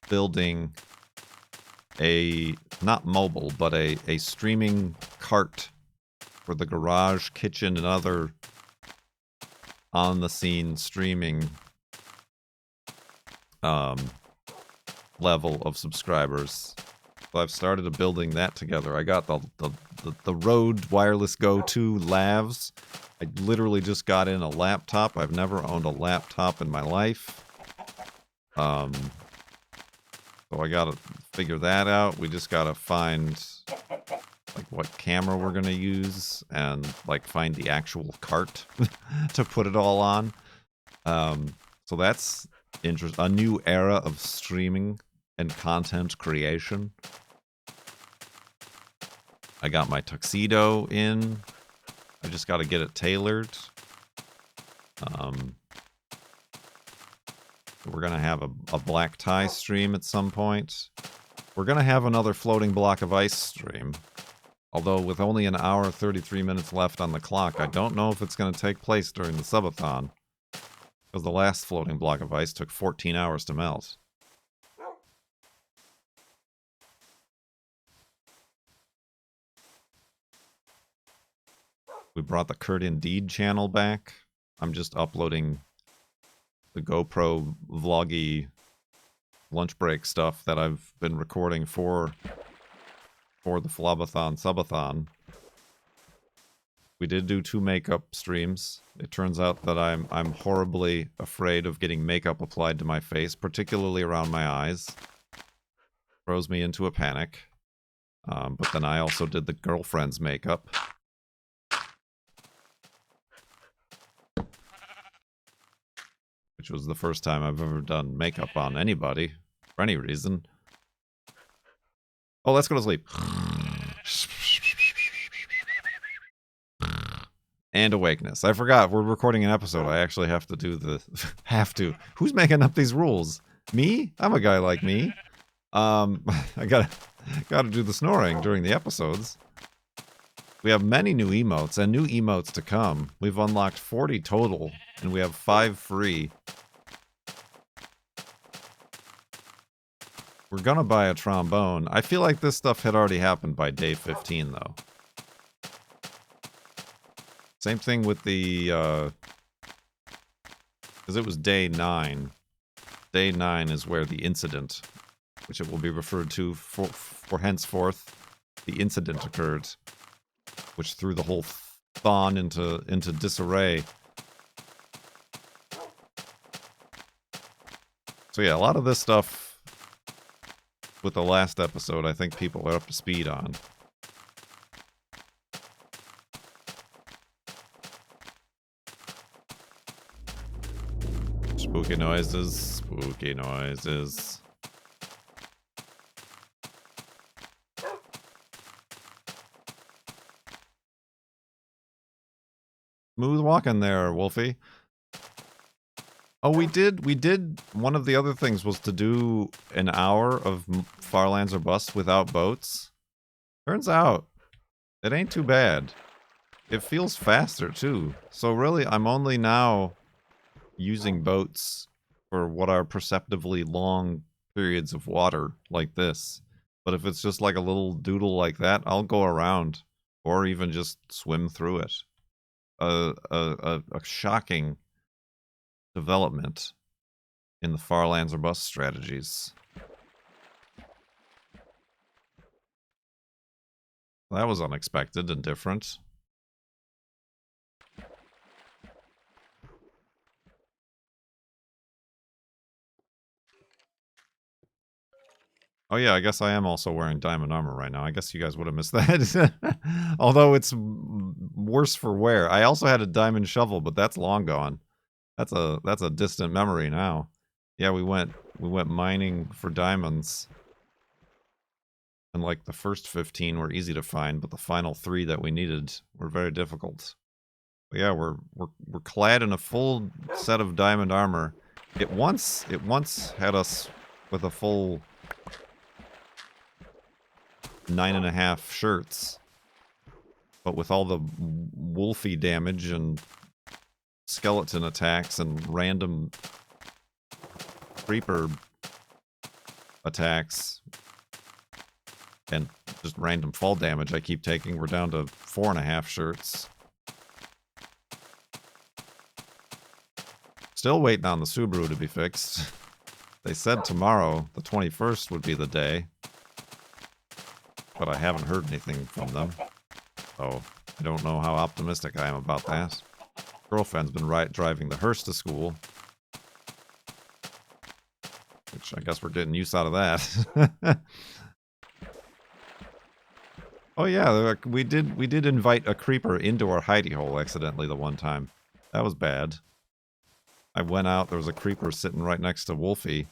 building a, not mobile, but a streaming cart for the garage, kitchen, and other on-the-scene streaming level of subscribers. So I've started building that together. I got the Rode Wireless Go 2 lavs I literally just got in a laptop. I've never owned a laptop in my life. So I gotta figure that out. We just gotta find like what camera we're gonna use and like find the actual cart to put it all on. So that's interesting. A new era of streaming and content creation. I got my tuxedo in. I just got to get it tailored. We're going to have a black tie stream at some point. We're going to have another floating block of ice stream. Although with only an hour 33 minutes left on the clock, I don't know if it's going to take place during the Sub-a-thon. Because the last floating block of ice took 14 hours to melt. We brought the Kurt Indeed channel back. I'm just uploading the GoPro vloggy lunch break stuff that I've been recording for the Flabathon Sub-a-thon. We did do 2 makeup streams. It turns out that I'm horribly afraid of getting makeup applied to my face, particularly around my eyes. Throws me into a panic. But then I also did the girlfriend's makeup. Which was the first time I've ever done makeup on anybody, for any reason. Oh, let's go to sleep. And awakeness. I forgot, we're recording an episode. I actually have to do the... have to. Who's making up these rules? Me? I'm a guy like me. I gotta do the snoring during the episodes. We have many new emotes, and new emotes to come. We've unlocked 40 total, and we have 5 free. We're gonna buy a trombone. I feel like this stuff had already happened by day 15, though. Same thing with the, because it was day 9. Day 9 is where the incident, which it will be referred to for henceforth, the incident occurred. Which threw the whole thon into disarray. So yeah, a lot of this stuff with the last episode, I think people are up to speed on. Spooky noises, spooky noises. Smooth walking there, Wolfie. Oh, we did, one of the other things was to do an hour of Farlands or Bust without boats. Turns out, it ain't too bad. It feels faster, too. So really, I'm only now using boats for what are perceptively long periods of water, like this. But if it's just like a little doodle like that, I'll go around, or even just swim through it. A shocking development in the Farlands or Bust strategies. That was unexpected and different. Oh yeah, I guess I am also wearing diamond armor right now. I guess you guys would have missed that. Although it's worse for wear. I also had a diamond shovel, but that's long gone. That's a distant memory now. Yeah, we went mining for diamonds. And like the first 15 were easy to find, but the final 3 that we needed were very difficult. But yeah, we're clad in a full set of diamond armor. It once had us with a full 9.5 shirts, but with all the wolfy damage and skeleton attacks and random creeper attacks and just random fall damage I keep taking, we're down to 4.5 shirts. Still waiting on the Subaru to be fixed. They said tomorrow, the 21st, would be the day. But I haven't heard anything from them. So I don't know how optimistic I am about that. girlfriend's been driving the hearse to school. Which I guess we're getting use out of that. Oh yeah, we did invite a creeper into our hidey hole accidentally the one time. That was bad. I went out, there was a creeper sitting right next to Wolfie.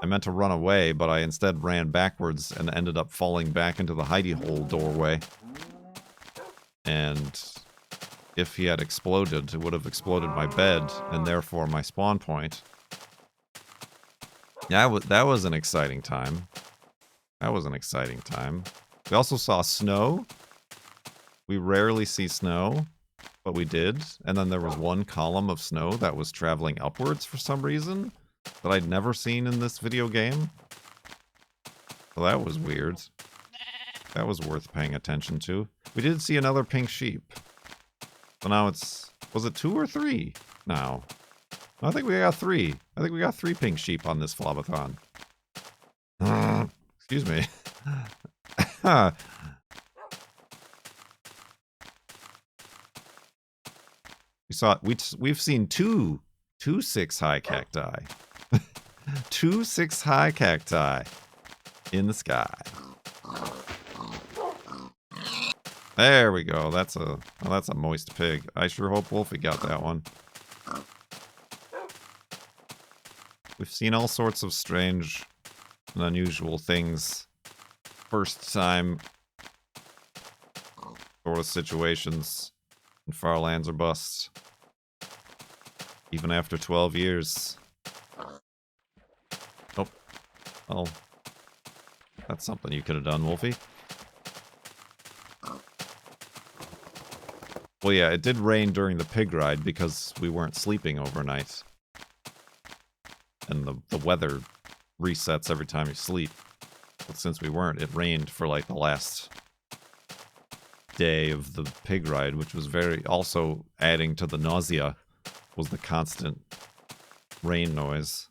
I meant to run away, but I instead ran backwards and ended up falling back into the hidey hole doorway. And if he had exploded, it would have exploded my bed, and therefore my spawn point. Yeah, that was an exciting time. That was an exciting time. We also saw snow. We rarely see snow, but we did. And then there was one column of snow that was traveling upwards for some reason that I'd never seen in this video game. So that was weird. That was worth paying attention to. We did see another pink sheep. So now it's... Was it 2 or 3 now? I think we got 3. I think we got 3 pink sheep on this Flabathon. Excuse me. We've seen two 6-high cacti. 2 6-high cacti in the sky. There we go. That's a moist pig. I sure hope Wolfie got that one. We've seen all sorts of strange and unusual things. First time sort of situations in farlands or busts. Even after 12 years. Oh. Well, that's something you could have done, Wolfie. Well, yeah, it did rain during the pig ride because we weren't sleeping overnight. And the weather resets every time you sleep. But since we weren't, it rained for like the last day of the pig ride, which was very... Also adding to the nausea was the constant rain noise.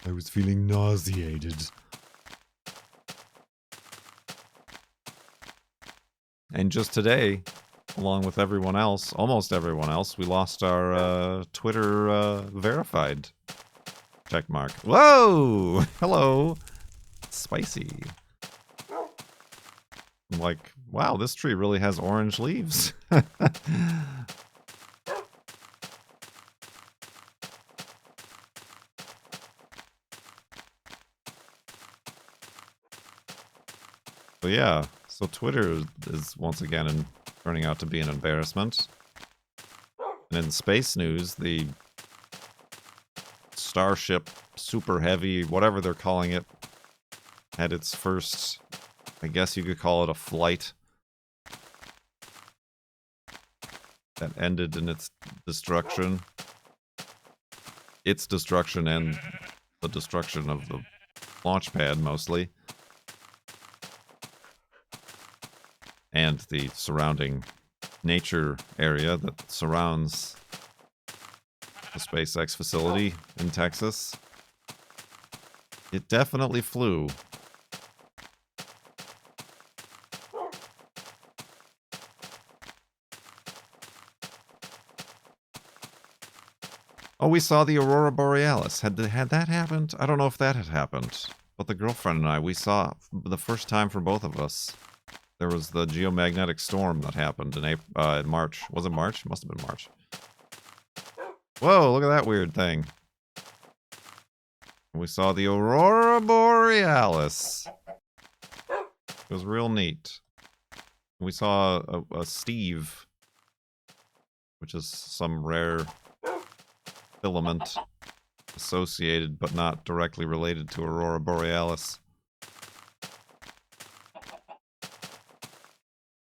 I was feeling nauseated. And just today, along with everyone else, almost everyone else, we lost our Twitter verified checkmark. Whoa! Hello! Spicy. I'm like, wow, this tree really has orange leaves. But yeah, so Twitter is once again turning out to be an embarrassment. And in space news, the Starship Super Heavy, whatever they're calling it, had its first, I guess you could call it a flight that ended in its destruction. Its destruction and the destruction of the launch pad, mostly. And the surrounding nature area that surrounds the SpaceX facility in Texas. It definitely flew. Oh, we saw the Aurora Borealis. Had that happened? I don't know if that had happened. But the girlfriend and I, we saw the first time for both of us. There was the geomagnetic storm that happened in March. Was it March? Must have been March. Whoa, look at that weird thing. We saw the Aurora Borealis. It was real neat. We saw a Steve, which is some rare filament associated but not directly related to Aurora Borealis.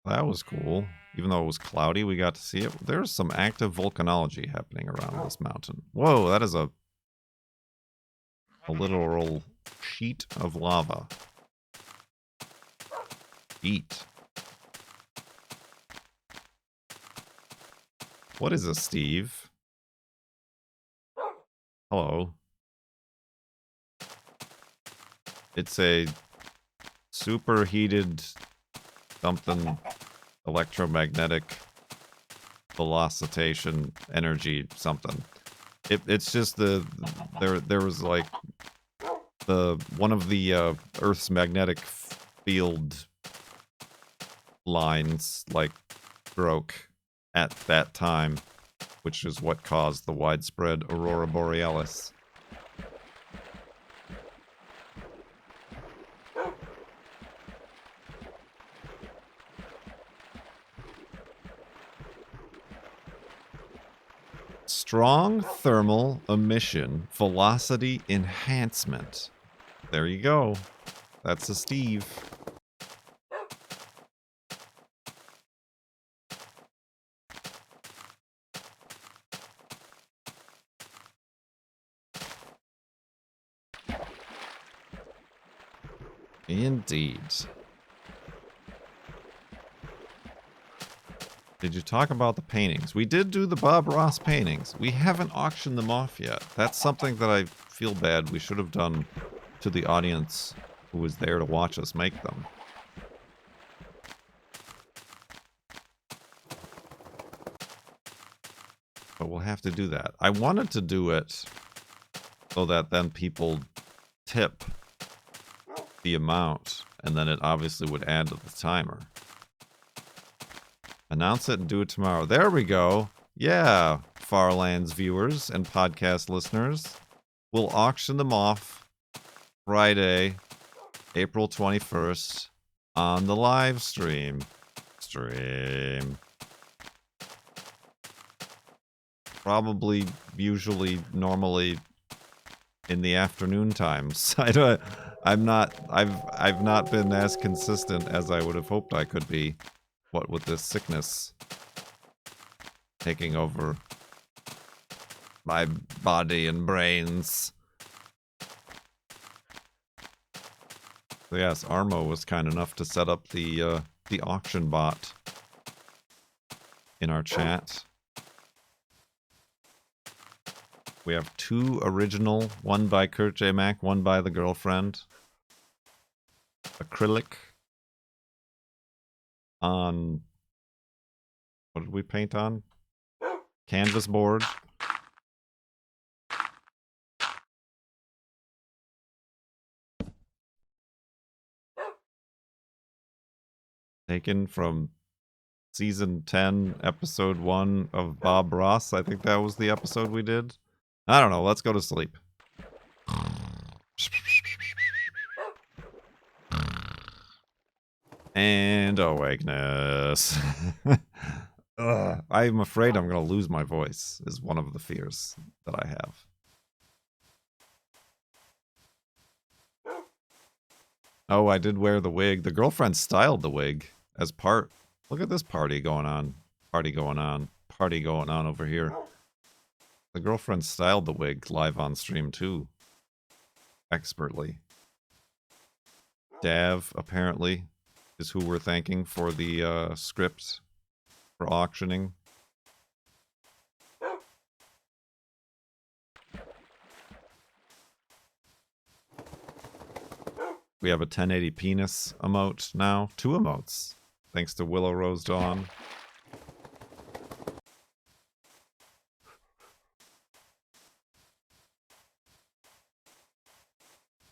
That was cool. Even though it was cloudy, we got to see it. There's some active volcanology happening around this mountain. Whoa, that is a literal sheet of lava. Eat. What is a Steve? Hello. It's a superheated something electromagnetic velocitation energy something. It's just there was like one of the Earth's magnetic field lines like broke at that time, which is what caused the widespread aurora borealis. Strong thermal emission velocity enhancement. There you go. That's a Steve. Indeed. Did you talk about the paintings? We did do the Bob Ross paintings. We haven't auctioned them off yet. That's something that I feel bad we should have done to the audience who was there to watch us make them. But we'll have to do that. I wanted to do it so that then people tip the amount, and then it obviously would add to the timer. Announce it and do it tomorrow. There we go. Yeah, Farlands viewers and podcast listeners. We'll auction them off Friday, April 21st on the live stream. Probably, usually, normally in the afternoon times. I've not been as consistent as I would have hoped I could be. What with this sickness taking over my body and brains. So yes, Armo was kind enough to set up the auction bot in our chat. We have 2 original, one by Kurt J. Mack, one by the girlfriend. Acrylic on, what did we paint on? Canvas board. Taken from season 10, episode 1 of Bob Ross. I think that was the episode we did. I don't know. Let's go to sleep. And awakeness. I'm afraid I'm going to lose my voice, is one of the fears that I have. Oh, I did wear the wig. The girlfriend styled the wig as part. Look at this party going on. Party going on over here. The girlfriend styled the wig live on stream too. Expertly. Dav, apparently, is who we're thanking for the script for auctioning. We have a 1080 penis emote now. 2 emotes. Thanks to Willow Rose Dawn.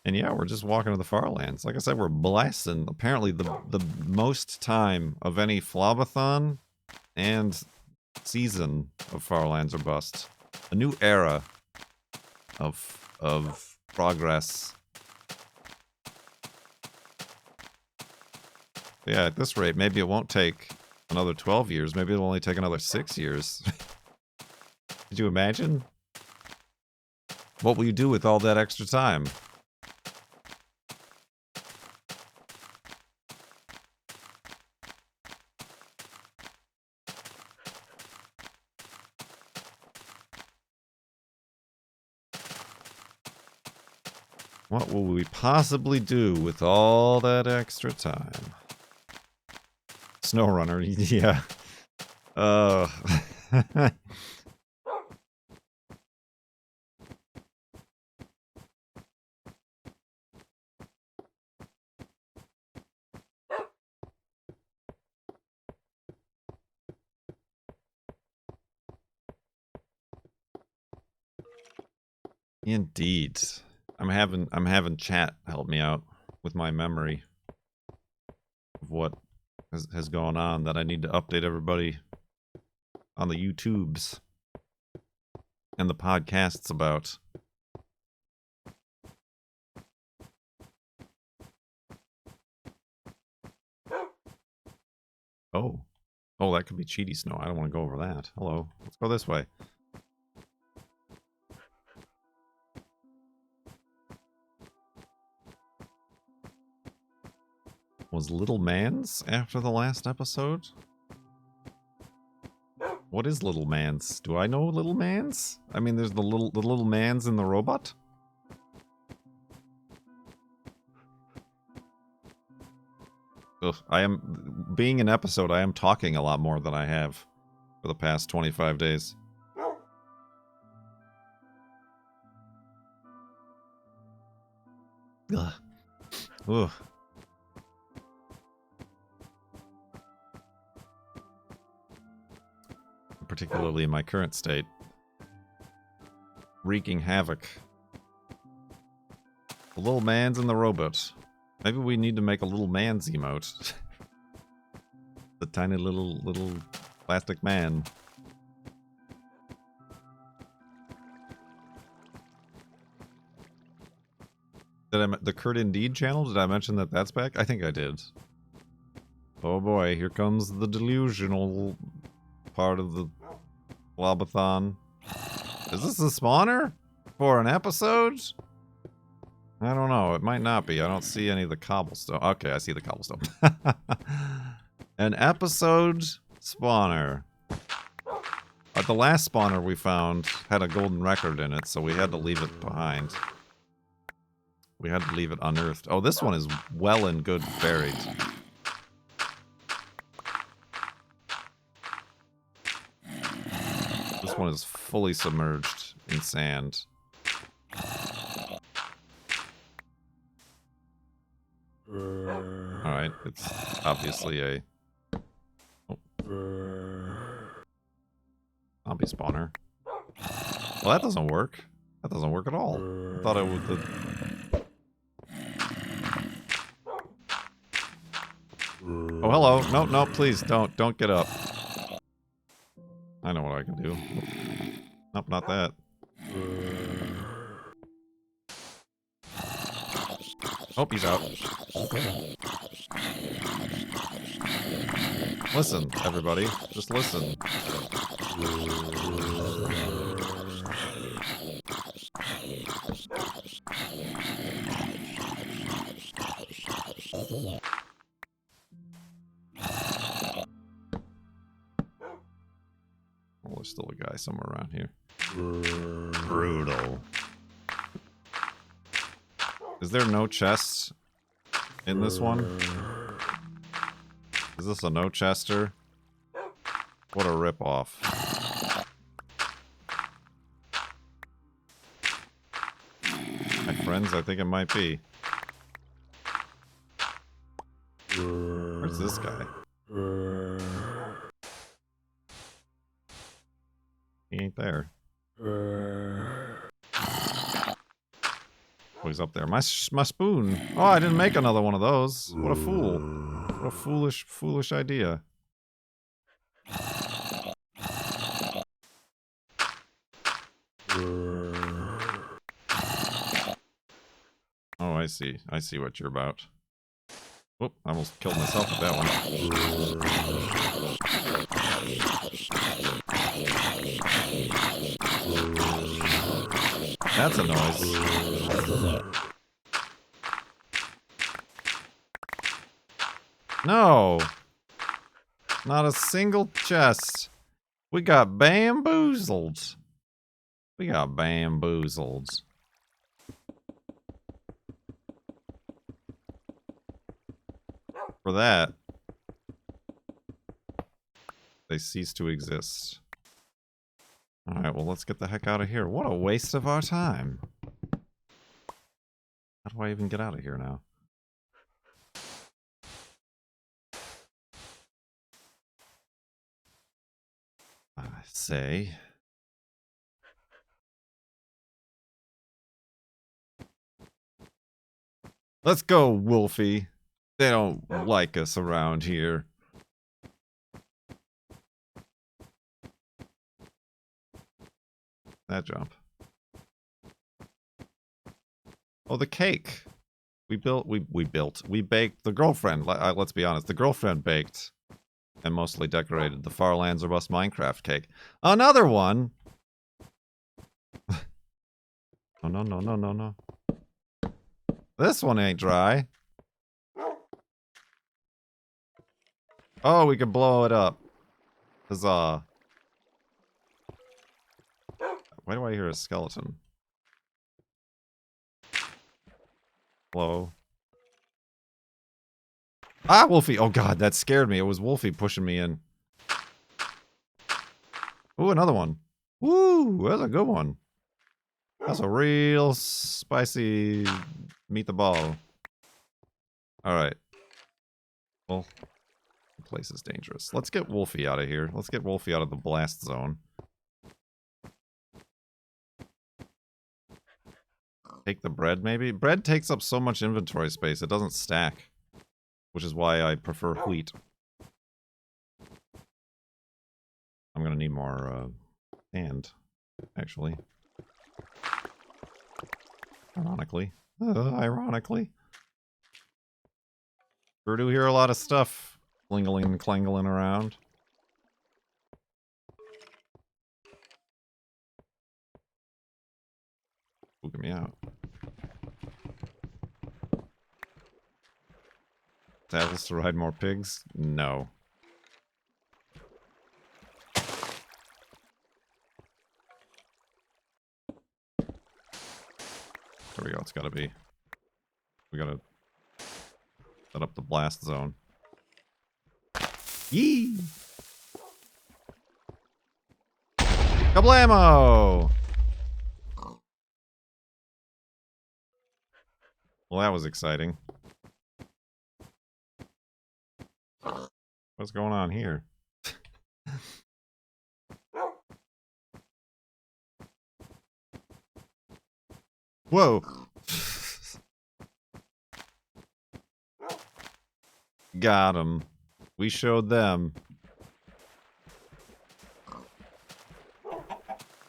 And yeah, we're just walking to the Farlands. Like I said, we're blasting apparently the most time of any Flabathon and season of Farlands or Bust. A new era of progress. Yeah, at this rate, maybe it won't take another 12 years. Maybe it'll only take another 6 years. Could you imagine? What will you do with all that extra time? What will we possibly do with all that extra time? SnowRunner, yeah. Indeed. I'm having chat help me out with my memory of what has gone on that I need to update everybody on the YouTubes and the podcasts about. Oh. Oh, that could be Cheaty Snow. I don't want to go over that. Hello. Let's go this way. Was Little Mans after the last episode? What is Little Mans? Do I know Little Mans? I mean, there's the little Mans in the robot? Ugh, being an episode, I am talking a lot more than I have for the past 25 days. Ugh. Ugh. Particularly in my current state. Wreaking havoc. The little man's in the robot. Maybe we need to make a little man's emote. The tiny little plastic man. The Kurt Indeed channel, did I mention that that's back? I think I did. Oh boy, here comes the delusional part of the Flabathon. Is this a spawner? For an episode? I don't know. It might not be. I don't see any of the cobblestone. Okay, I see the cobblestone. An episode spawner. The last spawner we found had a golden record in it, so we had to leave it behind. We had to leave it unearthed. Oh, this one is well and good buried. This one is fully submerged in sand. Alright, it's obviously a... Oh. Zombie spawner. Well, that doesn't work. That doesn't work at all. I thought it would... Oh, hello. No, no, please, don't get up. I know what I can do. Nope, not that. Oh, he's out. Listen, everybody. Just listen. Oh, there's still a guy somewhere around here. Brutal. Is there no chests in this one? Is this a no chester? What a ripoff. My friends, I think it might be. Where's this guy? He ain't there. Oh, he's up there. My spoon. Oh, I didn't make another one of those. What a fool. What a foolish idea. Oh, I see. I see what you're about. Whoop, I almost killed myself with that one. That's a noise. No! Not a single chest. We got bamboozled. We got bamboozled. For that, they cease to exist. Alright, well, let's get the heck out of here. What a waste of our time. How do I even get out of here now? I say... Let's go, Wolfie. They don't like us around here. That jump. Oh, the cake. We baked. The girlfriend, let's be honest, the girlfriend baked and mostly decorated the Farlands or Bust Minecraft cake. Another one! Oh, no, no, no, no, no. This one ain't dry. Oh, we can blow it up. Huzzah. Why do I hear a skeleton? Hello? Ah, Wolfie! Oh god, that scared me. It was Wolfie pushing me in. Ooh, another one. Woo! That's a good one. That's a real spicy meet the ball. Alright. Well, the place is dangerous. Let's get Wolfie out of here. Let's get Wolfie out of the blast zone. Take the bread, maybe? Bread takes up so much inventory space, it doesn't stack. Which is why I prefer wheat. I'm gonna need more, sand, actually. Ironically. Ironically. Sure do hear a lot of stuff klingling and clangling around. Get me out. Saddles to ride more pigs? No. There we go, it's gotta be. We gotta set up the blast zone. Yee! Kablamo! Well, that was exciting. What's going on here? Whoa! Got him. We showed them.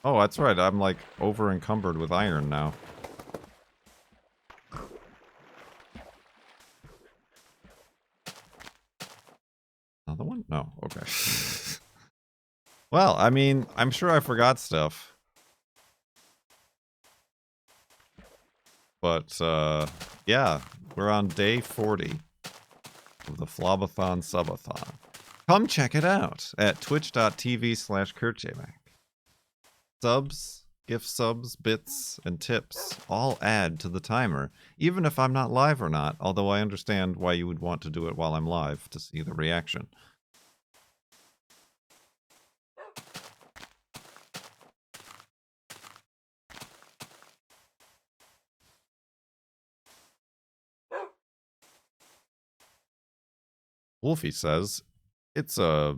Oh, that's right. I'm like over encumbered with iron now. Another one? No. Okay. Well, I mean, I'm sure I forgot stuff. But, yeah. We're on day 40 of the Flabathon Sub-a-thon. Come check it out at twitch.tv/KurtJMac. Subs, gift subs, bits, and tips all add to the timer, even if I'm not live or not, although I understand why you would want to do it while I'm live to see the reaction. Wolfie says, it's a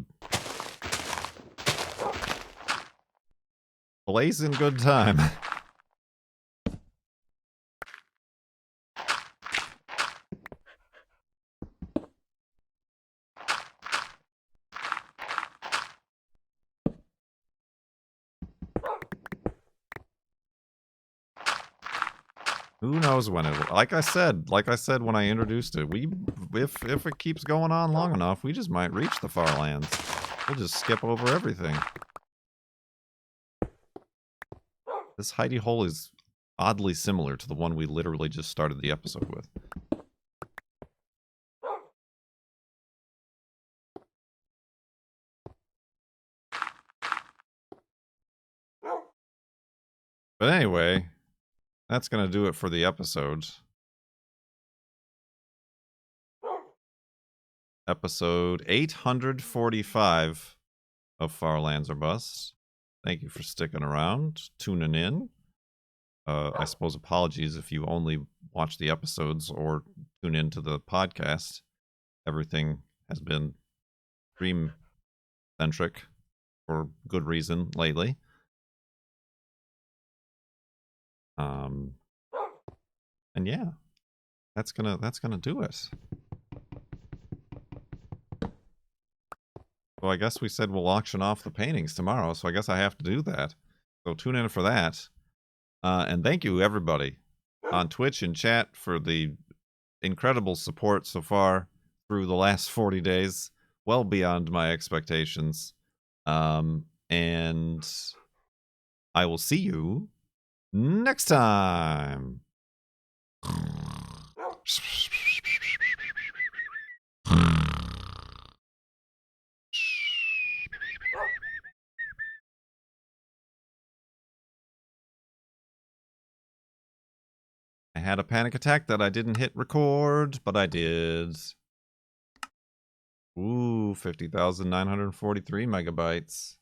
blazing good time. Who knows when it will, like I said when I introduced it, if it keeps going on long enough, we just might reach the far lands. We'll just skip over everything. This hidey hole is oddly similar to the one we literally just started the episode with. But anyway, that's gonna do it for the episode. Episode 845 of Far Lands or Bust. Thank you for sticking around, tuning in. I suppose apologies if you only watch the episodes or tune into the podcast. Everything has been stream-centric for good reason lately. And yeah, that's gonna do it. So I guess we said we'll auction off the paintings tomorrow, so I guess I have to do that. So tune in for that. And thank you everybody on Twitch and chat for the incredible support so far through the last 40 days. Well beyond my expectations. And I will see you next time. I had a panic attack that I didn't hit record, but I did. Ooh, 50,943 megabytes.